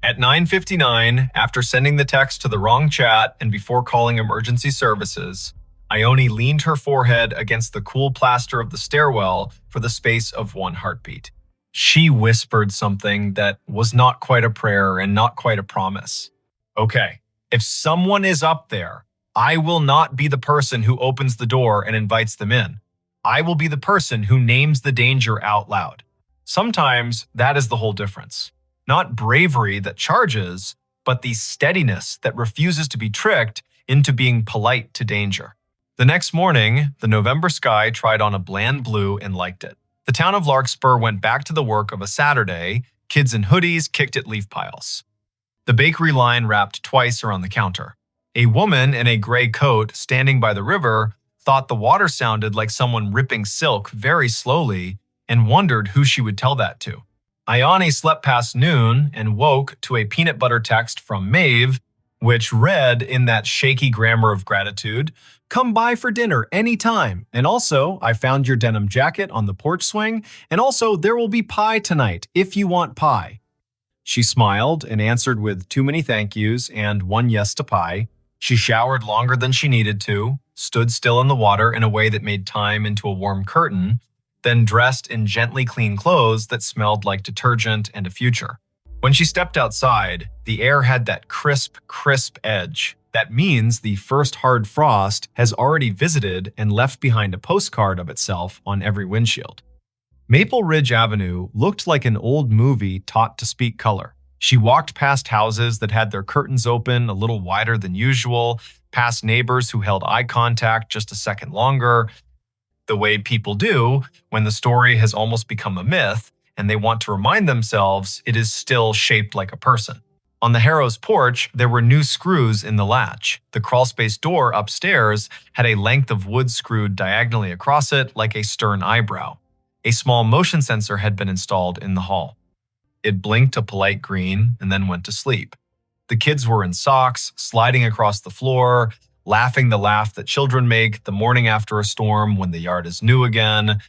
At 9:59, after sending the text to the wrong chat and before calling emergency services, Ione leaned her forehead against the cool plaster of the stairwell for the space of 1 heartbeat. She whispered something that was not quite a prayer and not quite a promise. Okay, if someone is up there, I will not be the person who opens the door and invites them in. I will be the person who names the danger out loud. Sometimes that is the whole difference. Not bravery that charges, but the steadiness that refuses to be tricked into being polite to danger. The next morning, the November sky tried on a bland blue and liked it. The town of Larkspur went back to the work of a Saturday. Kids in hoodies kicked at leaf piles. The bakery line wrapped twice around the counter. A woman in a gray coat standing by the river thought the water sounded like someone ripping silk very slowly and wondered who she would tell that to. Ione slept past noon and woke to a peanut butter text from Maeve, which read in that shaky grammar of gratitude, Come by for dinner anytime. And also, I found your denim jacket on the porch swing. And also, there will be pie tonight if you want pie." She smiled and answered with too many thank yous and one yes to pie. She showered longer than she needed to, stood still in the water in a way that made time into a warm curtain, then dressed in gently clean clothes that smelled like detergent and a future. When she stepped outside, the air had that crisp, crisp edge. That means the first hard frost has already visited and left behind a postcard of itself on every windshield. Maple Ridge Avenue looked like an old movie taught to speak color. She walked past houses that had their curtains open a little wider than usual, past neighbors who held eye contact just a second longer, the way people do when the story has almost become a myth and they want to remind themselves it is still shaped like a person. On the Harrow's porch, there were new screws in the latch. The crawlspace door upstairs had a length of wood screwed diagonally across it like a stern eyebrow. A small motion sensor had been installed in the hall. It blinked a polite green and then went to sleep. The kids were in socks, sliding across the floor, laughing the laugh that children make the morning after a storm when the yard is new again.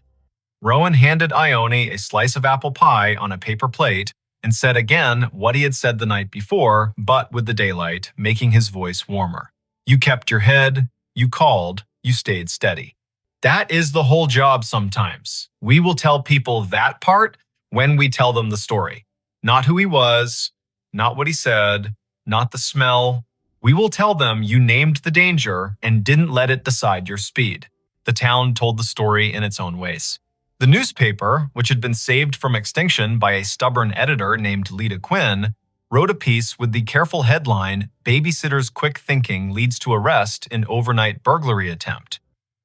Rowan handed Ione a slice of apple pie on a paper plate and said again what he had said the night before, but with the daylight, making his voice warmer. "You kept your head, you called, you stayed steady." That is the whole job sometimes. We will tell people that part when we tell them the story. Not who he was, not what he said, not the smell. We will tell them you named the danger and didn't let it decide your speed. The town told the story in its own ways. The newspaper, which had been saved from extinction by a stubborn editor named Lita Quinn, wrote a piece with the careful headline, "Babysitter's Quick Thinking Leads to Arrest in Overnight Burglary Attempt."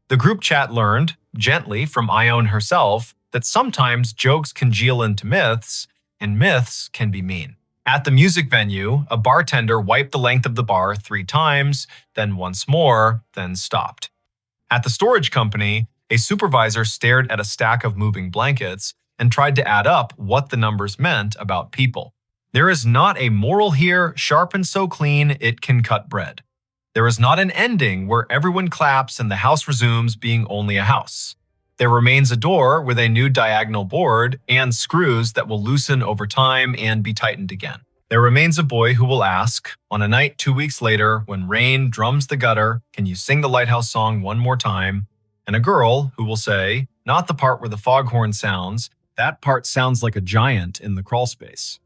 The group chat learned, gently from Ione herself, that sometimes jokes congeal into myths, and myths can be mean. At the music venue, a bartender wiped the length of the bar 3 times, then once more, then stopped. At the storage company, a supervisor stared at a stack of moving blankets and tried to add up what the numbers meant about people. There is not a moral here sharpened so clean it can cut bread. There is not an ending where everyone claps and the house resumes being only a house. There remains a door with a new diagonal board and screws that will loosen over time and be tightened again. There remains a boy who will ask, on a night 2 weeks later when rain drums the gutter, "Can you sing the lighthouse song one more time?" And a girl who will say, "Not the part where the foghorn sounds, that part sounds like a giant in the crawlspace."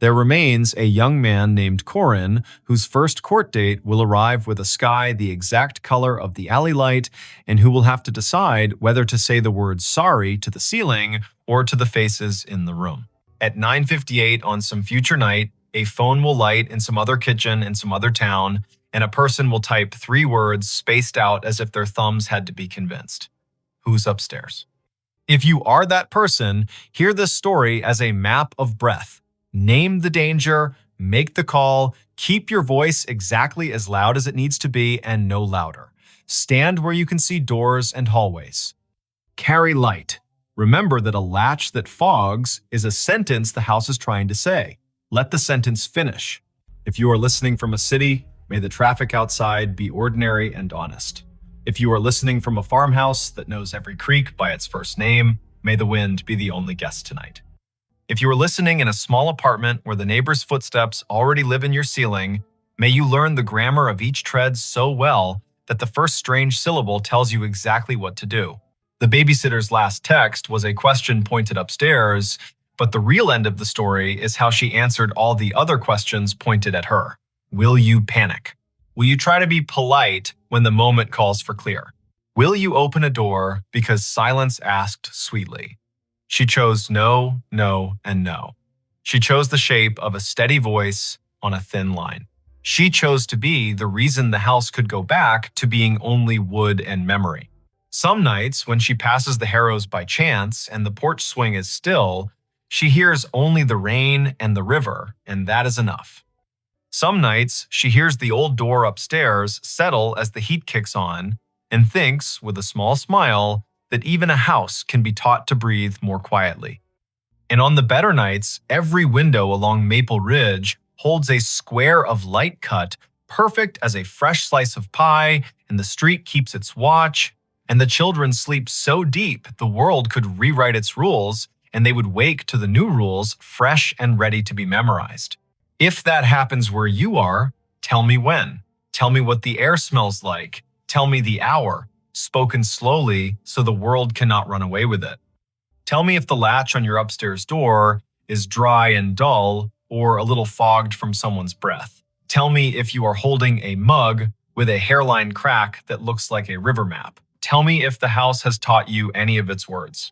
There remains a young man named Corin, whose first court date will arrive with a sky the exact color of the alley light, and who will have to decide whether to say the word sorry to the ceiling or to the faces in the room. At 9:58 on some future night, a phone will light in some other kitchen in some other town, and a person will type 3 words spaced out as if their thumbs had to be convinced. Who's upstairs? If you are that person, hear this story as a map of breath. Name the danger, make the call, keep your voice exactly as loud as it needs to be and no louder. Stand where you can see doors and hallways. Carry light. Remember that a latch that fogs is a sentence the house is trying to say. Let the sentence finish. If you are listening from a city, may the traffic outside be ordinary and honest. If you are listening from a farmhouse that knows every creek by its first name, may the wind be the only guest tonight. If you are listening in a small apartment where the neighbor's footsteps already live in your ceiling, may you learn the grammar of each tread so well that the first strange syllable tells you exactly what to do. The babysitter's last text was a question pointed upstairs, but the real end of the story is how she answered all the other questions pointed at her. Will you panic? Will you try to be polite when the moment calls for clear? Will you open a door because silence asked sweetly? She chose no, no, and no. She chose the shape of a steady voice on a thin line. She chose to be the reason the house could go back to being only wood and memory. Some nights, when she passes the Harrows by chance and the porch swing is still, she hears only the rain and the river, and that is enough. Some nights, she hears the old door upstairs settle as the heat kicks on and thinks, with a small smile, that even a house can be taught to breathe more quietly. And on the better nights, every window along Maple Ridge holds a square of light cut perfect as a fresh slice of pie, and the street keeps its watch, and the children sleep so deep the world could rewrite its rules, and they would wake to the new rules fresh and ready to be memorized. If that happens where you are, tell me when. Tell me what the air smells like. Tell me the hour, spoken slowly so the world cannot run away with it. Tell me if the latch on your upstairs door is dry and dull or a little fogged from someone's breath. Tell me if you are holding a mug with a hairline crack that looks like a river map. Tell me if the house has taught you any of its words.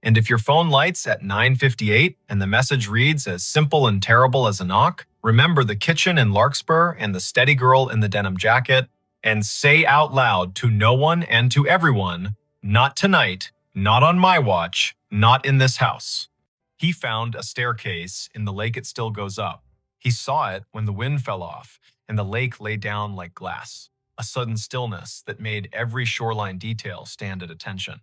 And if your phone lights at 9:58 and the message reads as simple and terrible as a knock, remember the kitchen in Larkspur and the steady girl in the denim jacket, and say out loud to no one and to everyone, not tonight, not on my watch, not in this house. He found a staircase in the lake it still goes up. He saw it when the wind fell off and the lake lay down like glass, a sudden stillness that made every shoreline detail stand at attention.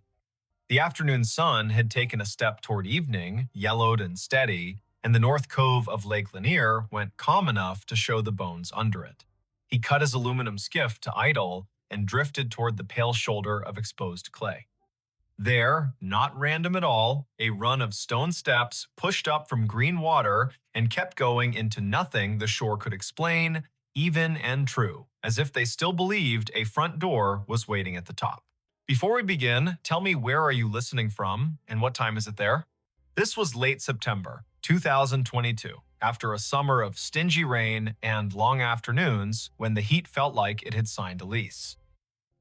The afternoon sun had taken a step toward evening, yellowed and steady, and the north cove of Lake Lanier went calm enough to show the bones under it. He cut his aluminum skiff to idle and drifted toward the pale shoulder of exposed clay. There, not random at all, a run of stone steps pushed up from green water and kept going into nothing the shore could explain, even and true, as if they still believed a front door was waiting at the top. Before we begin, tell me where are you listening from and what time is it there? This was late September 2022, after a summer of stingy rain and long afternoons when the heat felt like it had signed a lease.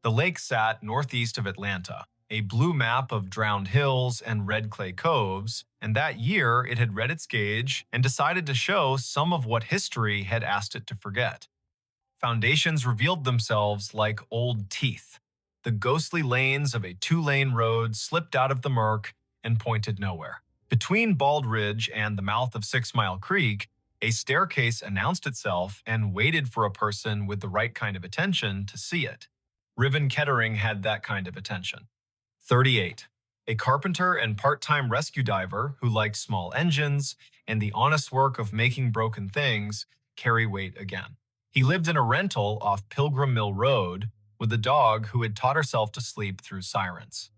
The lake sat northeast of Atlanta, a blue map of drowned hills and red clay coves, and that year it had read its gauge and decided to show some of what history had asked it to forget. Foundations revealed themselves like old teeth. The ghostly lanes of a two-lane road slipped out of the murk and pointed nowhere. Between Bald Ridge and the mouth of 6 Mile Creek, a staircase announced itself and waited for a person with the right kind of attention to see it. Riven Kettering had that kind of attention. 38. A carpenter and part-time rescue diver who liked small engines and the honest work of making broken things carry weight again. He lived in a rental off Pilgrim Mill Road with a dog who had taught herself to sleep through sirens.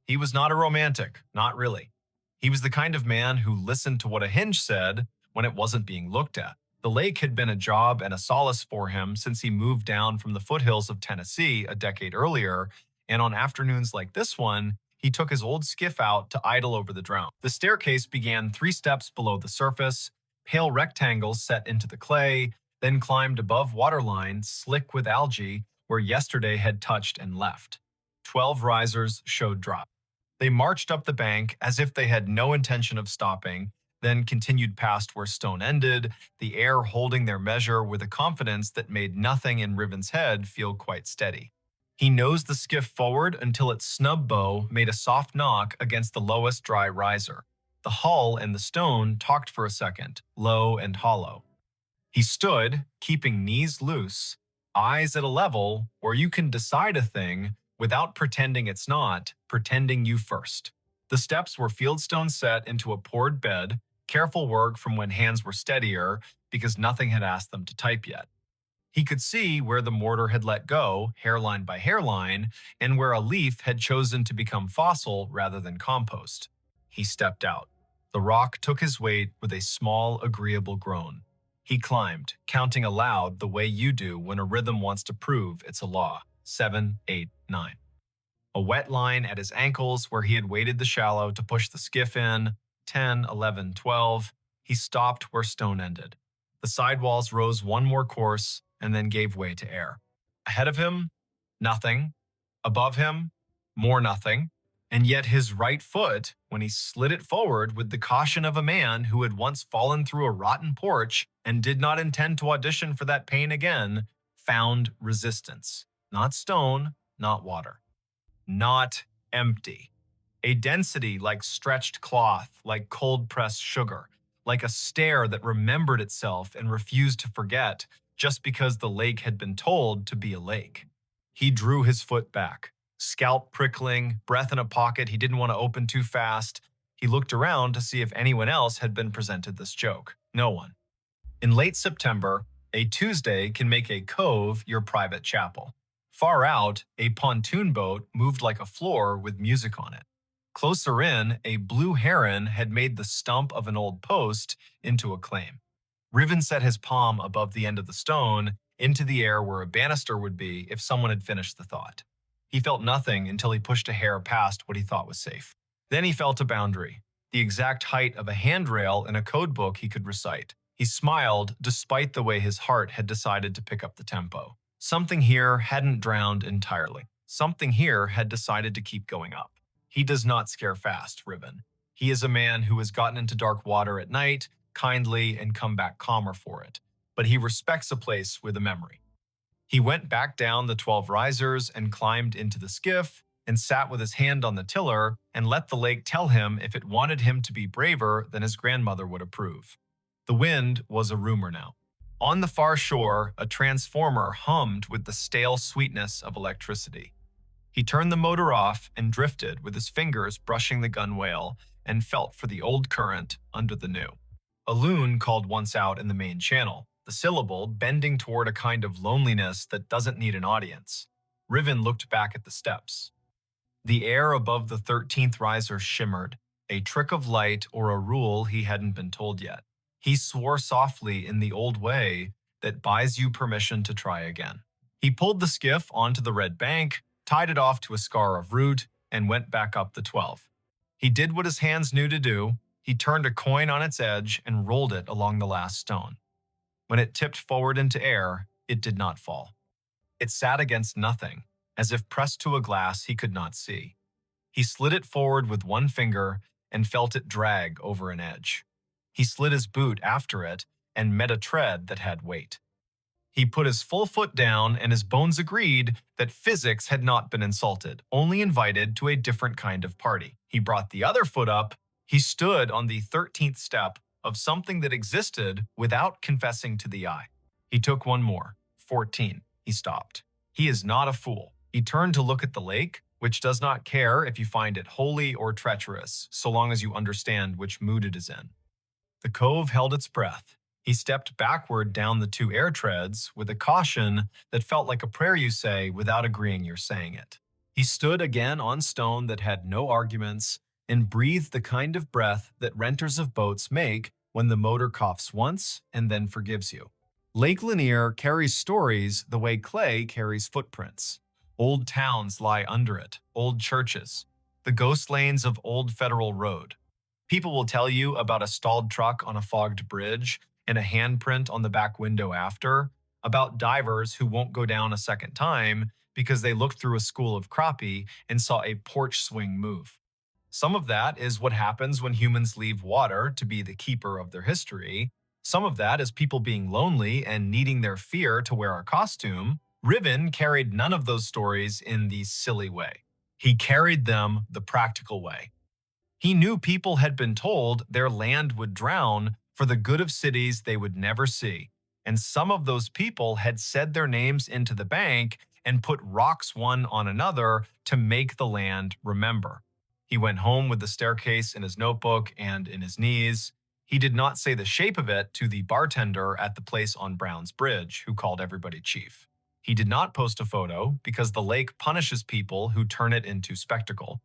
He was not a romantic, not really. He was the kind of man who listened to what a hinge said when it wasn't being looked at. The lake had been a job and a solace for him since he moved down from the foothills of Tennessee a decade earlier, and on afternoons like this one, he took his old skiff out to idle over the drown. The staircase began 3 steps below the surface, pale rectangles set into the clay, then climbed above waterline, slick with algae, where yesterday had touched and left. 12 risers showed drop. They marched up the bank as if they had no intention of stopping, then continued past where stone ended, the air holding their measure with a confidence that made nothing in Riven's head feel quite steady. He nosed the skiff forward until its snub bow made a soft knock against the lowest dry riser. The hull and the stone talked for a second, low and hollow. He stood, keeping knees loose, eyes at a level where you can decide a thing without pretending it's not, pretending you first. The steps were fieldstone set into a poured bed, careful work from when hands were steadier because nothing had asked them to type yet. He could see where the mortar had let go, hairline by hairline, and where a leaf had chosen to become fossil rather than compost. He stepped out. The rock took his weight with a small, agreeable groan. He climbed, counting aloud the way you do when a rhythm wants to prove it's a law. 7, 8, 9. A wet line at his ankles where he had waded the shallow to push the skiff in. 10, 11, 12. He stopped where stone ended. The sidewalls rose one more course and then gave way to air. Ahead of him, nothing. Above him, more nothing. And yet his right foot, when he slid it forward with the caution of a man who had once fallen through a rotten porch and did not intend to audition for that pain again, found resistance. Not stone, not water. Not empty. A density like stretched cloth, like cold-pressed sugar, like a stare that remembered itself and refused to forget just because the lake had been told to be a lake. He drew his foot back, scalp prickling, breath in a pocket he didn't want to open too fast. He looked around to see if anyone else had been presented this joke. No one. In late September, A Tuesday can make a cove your private chapel. Far out, a pontoon boat moved like a floor with music on it. Closer in, a blue heron had made the stump of an old post into a claim. Riven set his palm above the end of the stone into the air where a banister would be if someone had finished the thought. He felt nothing until he pushed a hair past what he thought was safe. Then he felt a boundary, the exact height of a handrail in a code book he could recite. He smiled despite the way his heart had decided to pick up the tempo. Something here hadn't drowned entirely. Something here had decided to keep going up. He does not scare fast, Riven. He is a man who has gotten into dark water at night, kindly, and come back calmer for it. But he respects a place with a memory. He went back down the 12 risers and climbed into the skiff and sat with his hand on the tiller and let the lake tell him if it wanted him to be braver than his grandmother would approve. The wind was a rumor now. On the far shore, a transformer hummed with the stale sweetness of electricity. He turned the motor off and drifted with his fingers brushing the gunwale and felt for the old current under the new. A loon called once out in the main channel, the syllable bending toward a kind of loneliness that doesn't need an audience. Riven looked back at the steps. The air above the 13th riser shimmered, a trick of light or a rule he hadn't been told yet. He swore softly in the old way that buys you permission to try again. He pulled the skiff onto the red bank, tied it off to a scar of root, and went back up the 12. He did what his hands knew to do. He turned a coin on its edge and rolled it along the last stone. When it tipped forward into air, it did not fall. It sat against nothing, as if pressed to a glass he could not see. He slid it forward with one finger and felt it drag over an edge. He slid his boot after it and met a tread that had weight. He put his full foot down and his bones agreed that physics had not been insulted, only invited to a different kind of party. He brought the other foot up. He stood on the 13th step of something that existed without confessing to the eye. He took one more. 14. He stopped. He is not a fool. He turned to look at the lake, which does not care if you find it holy or treacherous, so long as you understand which mood it is in. The cove held its breath. He stepped backward down the 2 air treads with a caution that felt like a prayer you say without agreeing you're saying it. He stood again on stone that had no arguments and breathed the kind of breath that renters of boats make when the motor coughs once and then forgives you. Lake Lanier carries stories the way clay carries footprints. Old towns lie under it, old churches, the ghost lanes of old Federal Road. People will tell you about a stalled truck on a fogged bridge and a handprint on the back window after, about divers who won't go down a second time because they looked through a school of crappie and saw a porch swing move. Some of that is what happens when humans leave water to be the keeper of their history. Some of that is people being lonely and needing their fear to wear a costume. Riven carried none of those stories in the silly way. He carried them the practical way. He knew people had been told their land would drown for the good of cities they would never see, and some of those people had said their names into the bank and put rocks one on another to make the land remember. He went home with the staircase in his notebook and in his knees. He did not say the shape of it to the bartender at the place on Brown's Bridge, who called everybody chief. He did not post a photo because the lake punishes people who turn it into spectacle.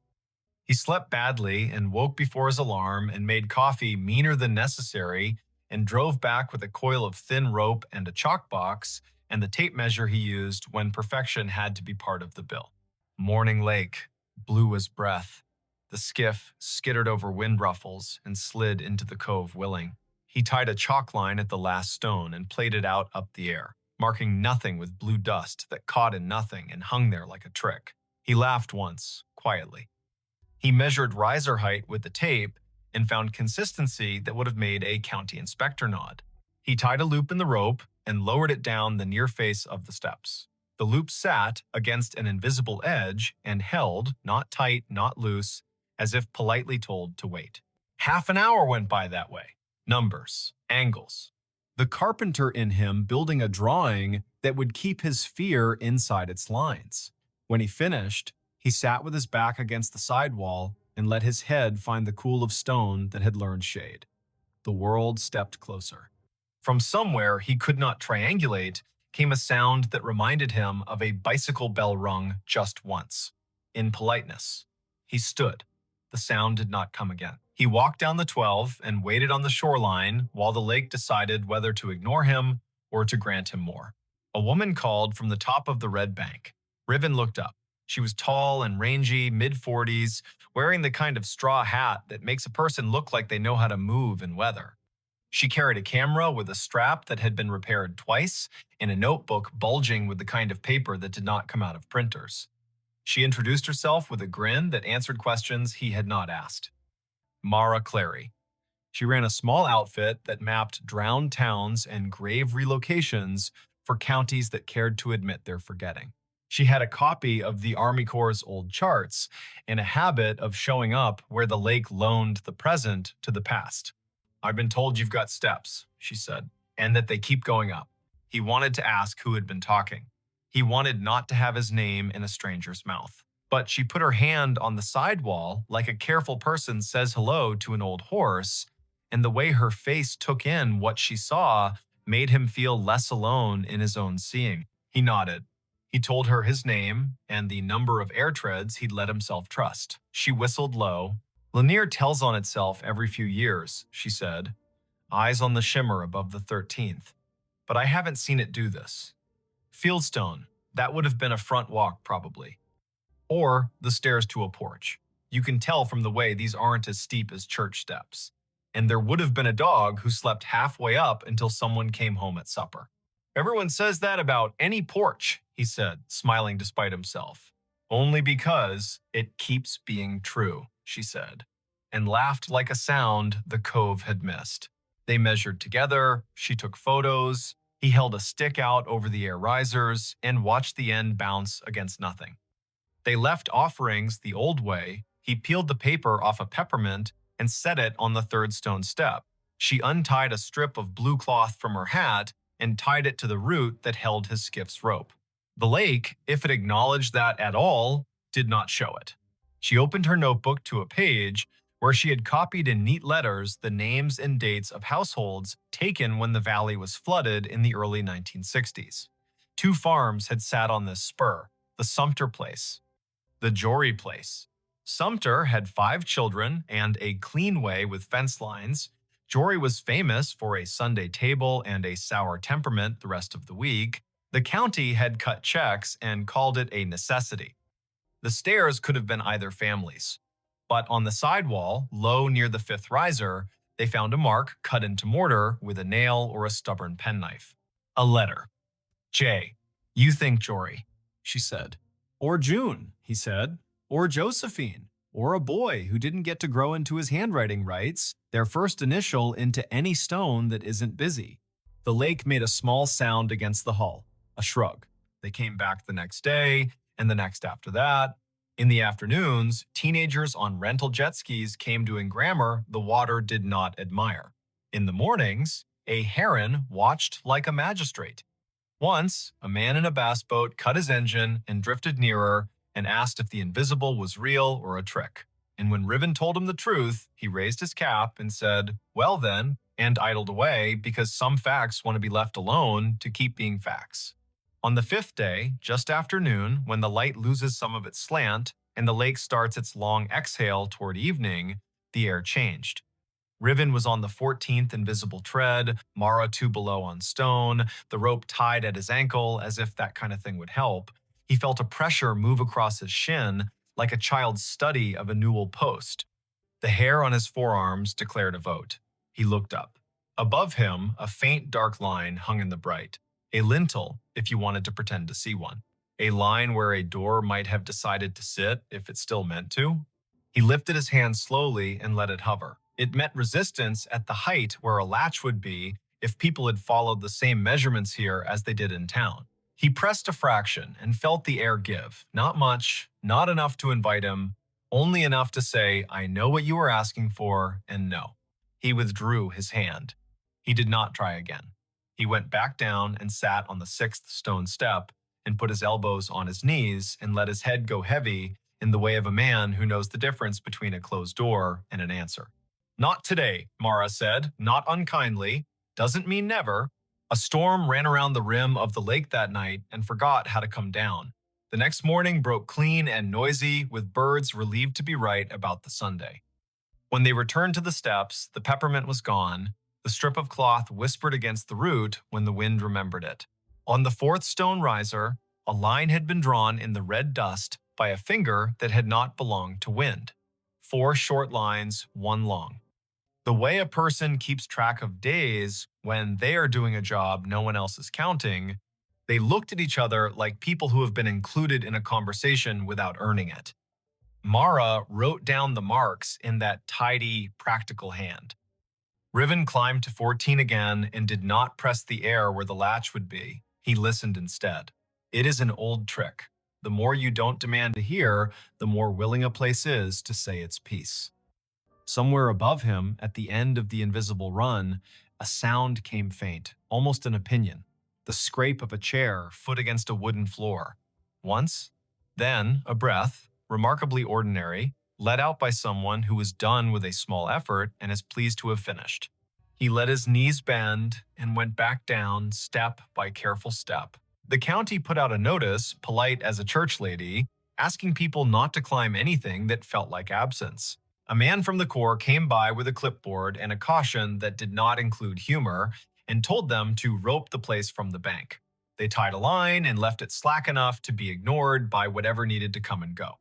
He slept badly and woke before his alarm and made coffee meaner than necessary and drove back with a coil of thin rope and a chalk box and the tape measure he used when perfection had to be part of the bill. Morning Lake, blue as breath. The skiff skittered over wind ruffles and slid into the cove willing. He tied a chalk line at the last stone and played it out up the air, marking nothing with blue dust that caught in nothing and hung there like a trick. He laughed once, quietly. He measured riser height with the tape and found consistency that would have made a county inspector nod. He tied a loop in the rope and lowered it down the near face of the steps. The loop sat against an invisible edge and held, not tight, not loose, as if politely told to wait. Half an hour went by that way. Numbers, angles. The carpenter in him building a drawing that would keep his fear inside its lines. When he finished, he sat with his back against the sidewall and let his head find the cool of stone that had learned shade. The world stepped closer. From somewhere he could not triangulate came a sound that reminded him of a bicycle bell rung just once. In politeness, he stood. The sound did not come again. He walked down the 12 and waited on the shoreline while the lake decided whether to ignore him or to grant him more. A woman called from the top of the red bank. Riven looked up. She was tall and rangy, mid-40s, wearing the kind of straw hat that makes a person look like they know how to move in weather. She carried a camera with a strap that had been repaired twice and a notebook bulging with the kind of paper that did not come out of printers. She introduced herself with a grin that answered questions he had not asked. Mara Clary. She ran a small outfit that mapped drowned towns and grave relocations for counties that cared to admit their forgetting. She had a copy of the Army Corps' old charts and a habit of showing up where the lake loaned the present to the past. "I've been told you've got steps," she said, "and that they keep going up." He wanted to ask who had been talking. He wanted not to have his name in a stranger's mouth. But she put her hand on the sidewall like a careful person says hello to an old horse, and the way her face took in what she saw made him feel less alone in his own seeing. He nodded. He told her his name and the number of air treads he'd let himself trust. She whistled low. "Lanier tells on itself every few years," she said, eyes on the shimmer above the 13th. "But I haven't seen it do this. Fieldstone, that would have been a front walk probably. Or the stairs to a porch. You can tell from the way these aren't as steep as church steps. And there would have been a dog who slept halfway up until someone came home at supper." "Everyone says that about any porch," he said, smiling despite himself. "Only because it keeps being true," she said, and laughed like a sound the cove had missed. They measured together, she took photos, he held a stick out over the air risers and watched the end bounce against nothing. They left offerings the old way. He peeled the paper off a peppermint and set it on the third stone step. She untied a strip of blue cloth from her hat and tied it to the root that held his skiff's rope. The lake, if it acknowledged that at all, did not show it. She opened her notebook to a page where she had copied in neat letters the names and dates of households taken when the valley was flooded in the early 1960s. 2 farms had sat on this spur, the Sumter place, the Jory place. Sumter had 5 children and a clean way with fence lines. Jory was famous for a Sunday table and a sour temperament the rest of the week. The county had cut checks and called it a necessity. The stairs could have been either family's. But on the sidewall, low near the 5th riser, they found a mark cut into mortar with a nail or a stubborn penknife. A letter. "Jay, you think Jory," she said. "Or June," he said. "Or Josephine. Or a boy who didn't get to grow into his handwriting rights, their first initial into any stone that isn't busy." The lake made a small sound against the hull, a shrug. They came back the next day, and the next after that. In the afternoons, teenagers on rental jet skis came doing grammar the water did not admire. In the mornings, a heron watched like a magistrate. Once, a man in a bass boat cut his engine and drifted nearer and asked if the invisible was real or a trick. And when Riven told him the truth, he raised his cap and said, "Well then," and idled away because some facts want to be left alone to keep being facts. On the 5th day, just after noon, when the light loses some of its slant and the lake starts its long exhale toward evening, the air changed. Riven was on the 14th invisible tread, Mara 2 below on stone, the rope tied at his ankle as if that kind of thing would help. He felt a pressure move across his shin like a child's study of a newel post. The hair on his forearms declared a vote. He looked up. Above him, a faint dark line hung in the bright. A lintel, if you wanted to pretend to see one. A line where a door might have decided to sit if it still meant to. He lifted his hand slowly and let it hover. It met resistance at the height where a latch would be if people had followed the same measurements here as they did in town. He pressed a fraction and felt the air give. Not much, not enough to invite him, only enough to say, "I know what you are asking for," and no. He withdrew his hand. He did not try again. He went back down and sat on the 6th stone step and put his elbows on his knees and let his head go heavy in the way of a man who knows the difference between a closed door and an answer. "Not today," Mara said, not unkindly. Doesn't mean never. A storm ran around the rim of the lake that night and forgot how to come down. The next morning broke clean and noisy, with birds relieved to be right about the Sunday. When they returned to the steps, the peppermint was gone. The strip of cloth whispered against the root when the wind remembered it. On the fourth stone riser, a line had been drawn in the red dust by a finger that had not belonged to wind. 4 short lines, 1 long. The way a person keeps track of days when they are doing a job no one else is counting, they looked at each other like people who have been included in a conversation without earning it. Mara wrote down the marks in that tidy, practical hand. Riven climbed to 14 again and did not press the air where the latch would be. He listened instead. It is an old trick. The more you don't demand to hear, the more willing a place is to say its piece. Somewhere above him, at the end of the invisible run, a sound came faint, almost an opinion. The scrape of a chair, foot against a wooden floor. Once, then a breath, remarkably ordinary, let out by someone who was done with a small effort and is pleased to have finished. He let his knees bend and went back down step by careful step. The county put out a notice, polite as a church lady, asking people not to climb anything that felt like absence. A man from the Corps came by with a clipboard and a caution that did not include humor and told them to rope the place from the bank. They tied a line and left it slack enough to be ignored by whatever needed to come and go.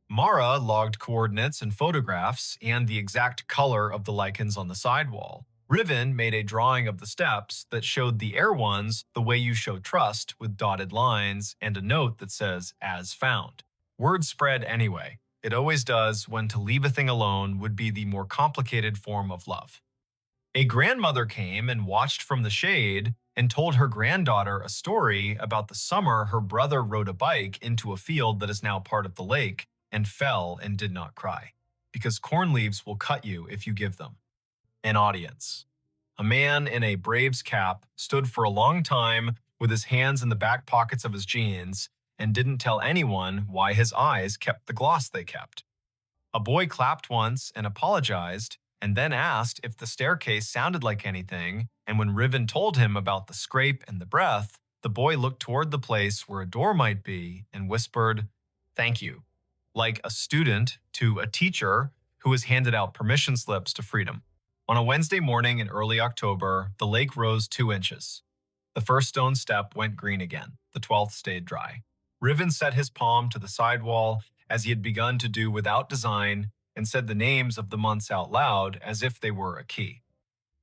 Mara logged coordinates and photographs and the exact color of the lichens on the sidewall. Riven made a drawing of the steps that showed the air ones the way you show trust, with dotted lines and a note that says, "As found." Word spread anyway. It always does when to leave a thing alone would be the more complicated form of love. A grandmother came and watched from the shade and told her granddaughter a story about the summer her brother rode a bike into a field that is now part of the lake and fell and did not cry, because corn leaves will cut you if you give them. An audience. A man in a Braves cap stood for a long time with his hands in the back pockets of his jeans and didn't tell anyone why his eyes kept the gloss they kept. A boy clapped once and apologized, and then asked if the staircase sounded like anything, and when Riven told him about the scrape and the breath, the boy looked toward the place where a door might be and whispered, "Thank you," like a student to a teacher who has handed out permission slips to freedom. On a Wednesday morning in early October, the lake rose 2 inches. The first stone step went green again. The 12th stayed dry. Riven set his palm to the sidewall as he had begun to do without design and said the names of the months out loud as if they were a key.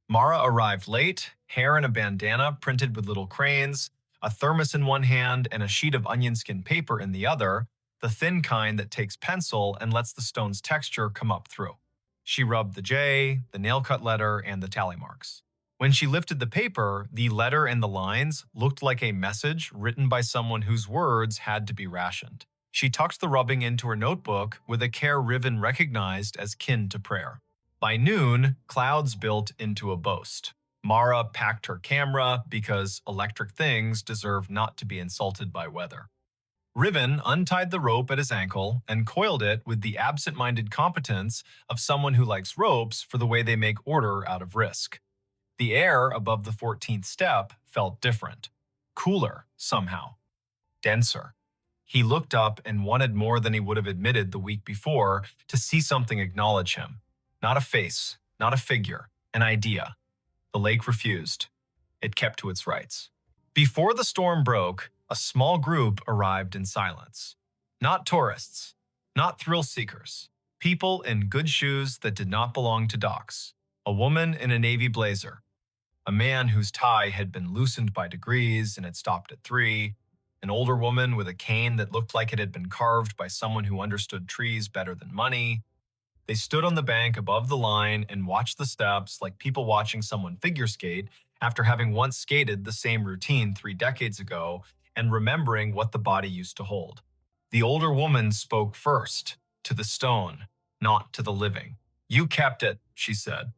Mara arrived late, hair in a bandana printed with little cranes, a thermos in one hand and a sheet of onion skin paper in the other, the thin kind that takes pencil and lets the stone's texture come up through. She rubbed the J, the nail-cut letter, and the tally marks. When she lifted the paper, the letter and the lines looked like a message written by someone whose words had to be rationed. She tucked the rubbing into her notebook with a care Riven recognized as kin to prayer. By noon, clouds built into a boast. Mara packed her camera because electric things deserve not to be insulted by weather. Riven untied the rope at his ankle and coiled it with the absent-minded competence of someone who likes ropes for the way they make order out of risk. The air above the 14th step felt different, cooler somehow, denser. He looked up and wanted more than he would have admitted the week before to see something acknowledge him. Not a face, not a figure, an idea. The lake refused. It kept to its rights. Before the storm broke, a small group arrived in silence. Not tourists, not thrill seekers, people in good shoes that did not belong to docks. A woman in a navy blazer, a man whose tie had been loosened by degrees and had stopped at 3, an older woman with a cane that looked like it had been carved by someone who understood trees better than money. They stood on the bank above the line and watched the steps like people watching someone figure skate after having once skated the same routine 3 decades ago and remembering what the body used to hold. The older woman spoke first, to the stone, not to the living. "You kept it," she said.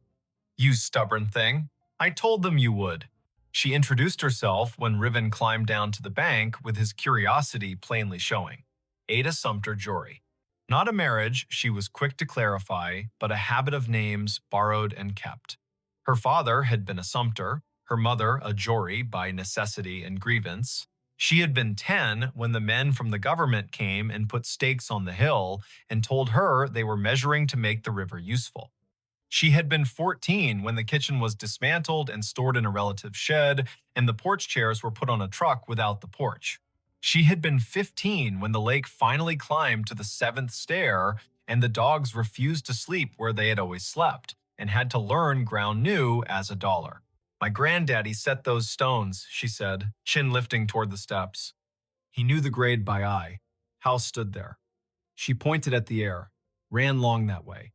"You stubborn thing. I told them you would." She introduced herself when Riven climbed down to the bank with his curiosity plainly showing. Ada Sumter Jory. Not a marriage, she was quick to clarify, but a habit of names borrowed and kept. Her father had been a Sumter, her mother a Jory by necessity and grievance. She had been 10 when the men from the government came and put stakes on the hill and told her they were measuring to make the river useful. She had been 14 when the kitchen was dismantled and stored in a relative's shed, and the porch chairs were put on a truck without the porch. She had been 15 when the lake finally climbed to the seventh stair, and the dogs refused to sleep where they had always slept, and had to learn ground new as a dollar. My granddaddy set those stones, she said, chin lifting toward the steps. He knew the grade by eye. House stood there. She pointed at the air, ran long that way.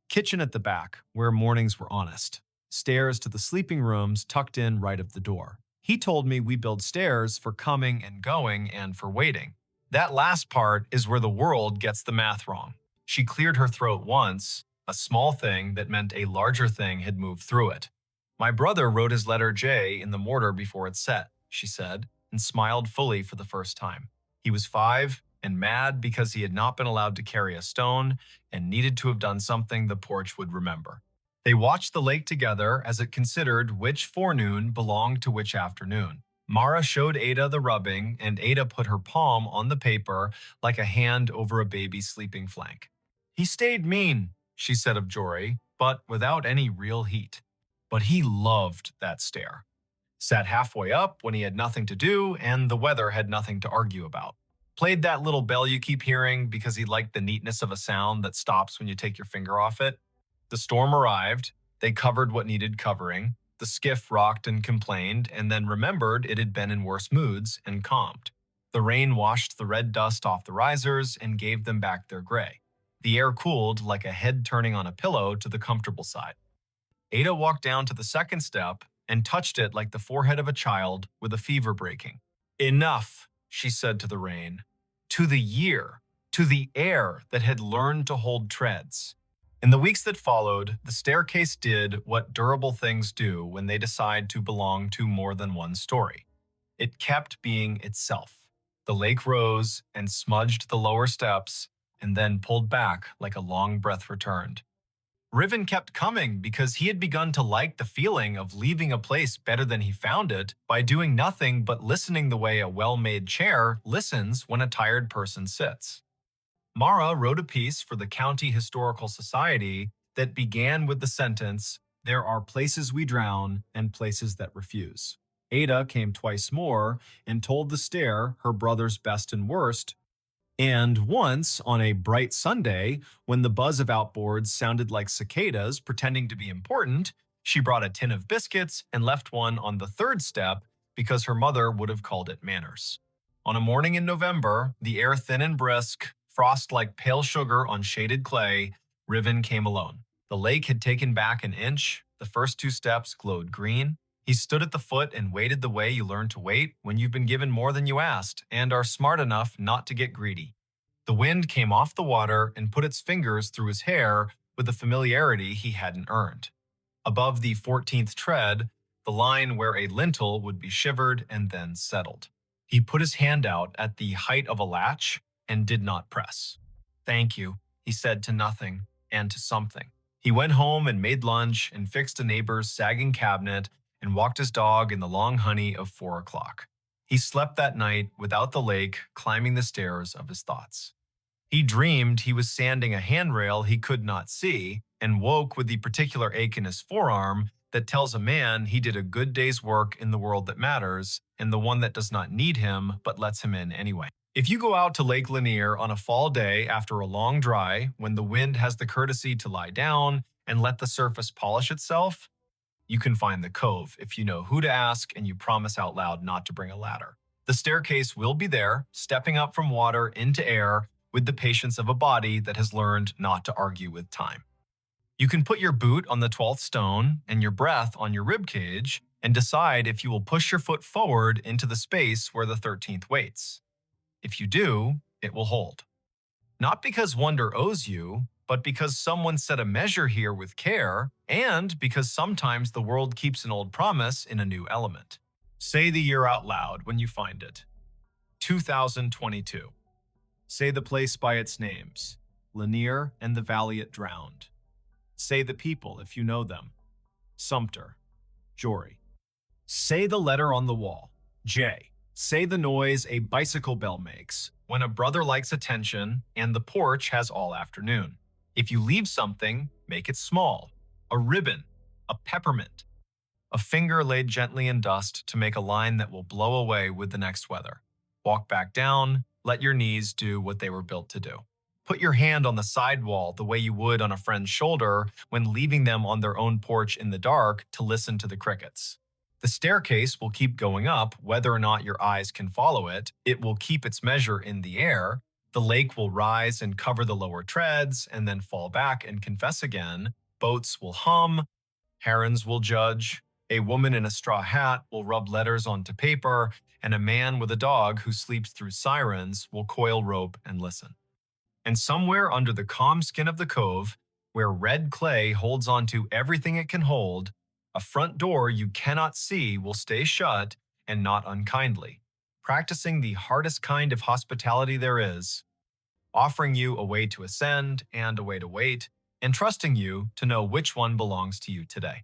Kitchen at the back, where mornings were honest. Stairs to the sleeping rooms tucked in right of the door. He told me we build stairs for coming and going and for waiting. That last part is where the world gets the math wrong. She cleared her throat once, a small thing that meant a larger thing had moved through it. My brother wrote his letter J in the mortar before it set, she said, and smiled fully for the first time. He was 5 and mad because he had not been allowed to carry a stone and needed to have done something the porch would remember. They watched the lake together as it considered which forenoon belonged to which afternoon. Mara showed Ada the rubbing, and Ada put her palm on the paper like a hand over a baby's sleeping flank. He stayed mean, she said of Jory, but without any real heat. But he loved that stare. Sat halfway up when he had nothing to do and the weather had nothing to argue about. Played that little bell you keep hearing because he liked the neatness of a sound that stops when you take your finger off it. The storm arrived, they covered what needed covering, the skiff rocked and complained, and then remembered it had been in worse moods and calmed. The rain washed the red dust off the risers and gave them back their gray. The air cooled like a head turning on a pillow to the comfortable side. Ada walked down to the second step and touched it like the forehead of a child with a fever breaking. Enough, she said to the rain, to the year, to the air that had learned to hold treads. In the weeks that followed, the staircase did what durable things do when they decide to belong to more than one story. It kept being itself. The lake rose and smudged the lower steps and then pulled back like a long breath returned. Riven kept coming because he had begun to like the feeling of leaving a place better than he found it by doing nothing but listening the way a well-made chair listens when a tired person sits. Mara wrote a piece for the County Historical Society that began with the sentence, "There are places we drown and places that refuse." Ada came twice more and told the stair her brother's best and worst. And once, on a bright Sunday, when the buzz of outboards sounded like cicadas pretending to be important, she brought a tin of biscuits and left one on the third step because her mother would have called it manners. On a morning in November, the air thin and brisk, frost like pale sugar on shaded clay, Riven came alone. The lake had taken back an inch, the first 2 steps glowed green. He stood at the foot and waited the way you learn to wait when you've been given more than you asked and are smart enough not to get greedy. The wind came off the water and put its fingers through his hair with a familiarity he hadn't earned. Above the 14th tread, the line where a lintel would be shivered and then settled. He put his hand out at the height of a latch and did not press. "Thank you," he said to nothing and to something. He went home and made lunch and fixed a neighbor's sagging cabinet and walked his dog in the long honey of 4 o'clock. He slept that night without the lake climbing the stairs of his thoughts. He dreamed he was sanding a handrail he could not see and woke with the particular ache in his forearm that tells a man he did a good day's work in the world that matters and the one that does not need him but lets him in anyway. If you go out to Lake Lanier on a fall day after a long dry, when the wind has the courtesy to lie down and let the surface polish itself, you can find the cove if you know who to ask and you promise out loud not to bring a ladder. The staircase will be there, stepping up from water into air with the patience of a body that has learned not to argue with time. You can put your boot on the 12th stone and your breath on your rib cage and decide if you will push your foot forward into the space where the 13th waits. If you do, it will hold. Not because wonder owes you, but because someone set a measure here with care, and because sometimes the world keeps an old promise in a new element. Say the year out loud when you find it. 2022. Say the place by its names, Lanier and the valley it drowned. Say the people if you know them. Sumter, Jory. Say the letter on the wall. J. Say the noise a bicycle bell makes when a brother likes attention and the porch has all afternoon. If you leave something, make it small. A ribbon, a peppermint, a finger laid gently in dust to make a line that will blow away with the next weather. Walk back down, let your knees do what they were built to do. Put your hand on the sidewall the way you would on a friend's shoulder when leaving them on their own porch in the dark to listen to the crickets. The staircase will keep going up whether or not your eyes can follow it. It will keep its measure in the air. The lake will rise and cover the lower treads and then fall back and confess again. Boats will hum. Herons will judge. A woman in a straw hat will rub letters onto paper, and a man with a dog who sleeps through sirens will coil rope and listen. And somewhere under the calm skin of the cove, where red clay holds onto everything it can hold, a front door you cannot see will stay shut and not unkindly, practicing the hardest kind of hospitality there is, offering you a way to ascend and a way to wait, and trusting you to know which one belongs to you today.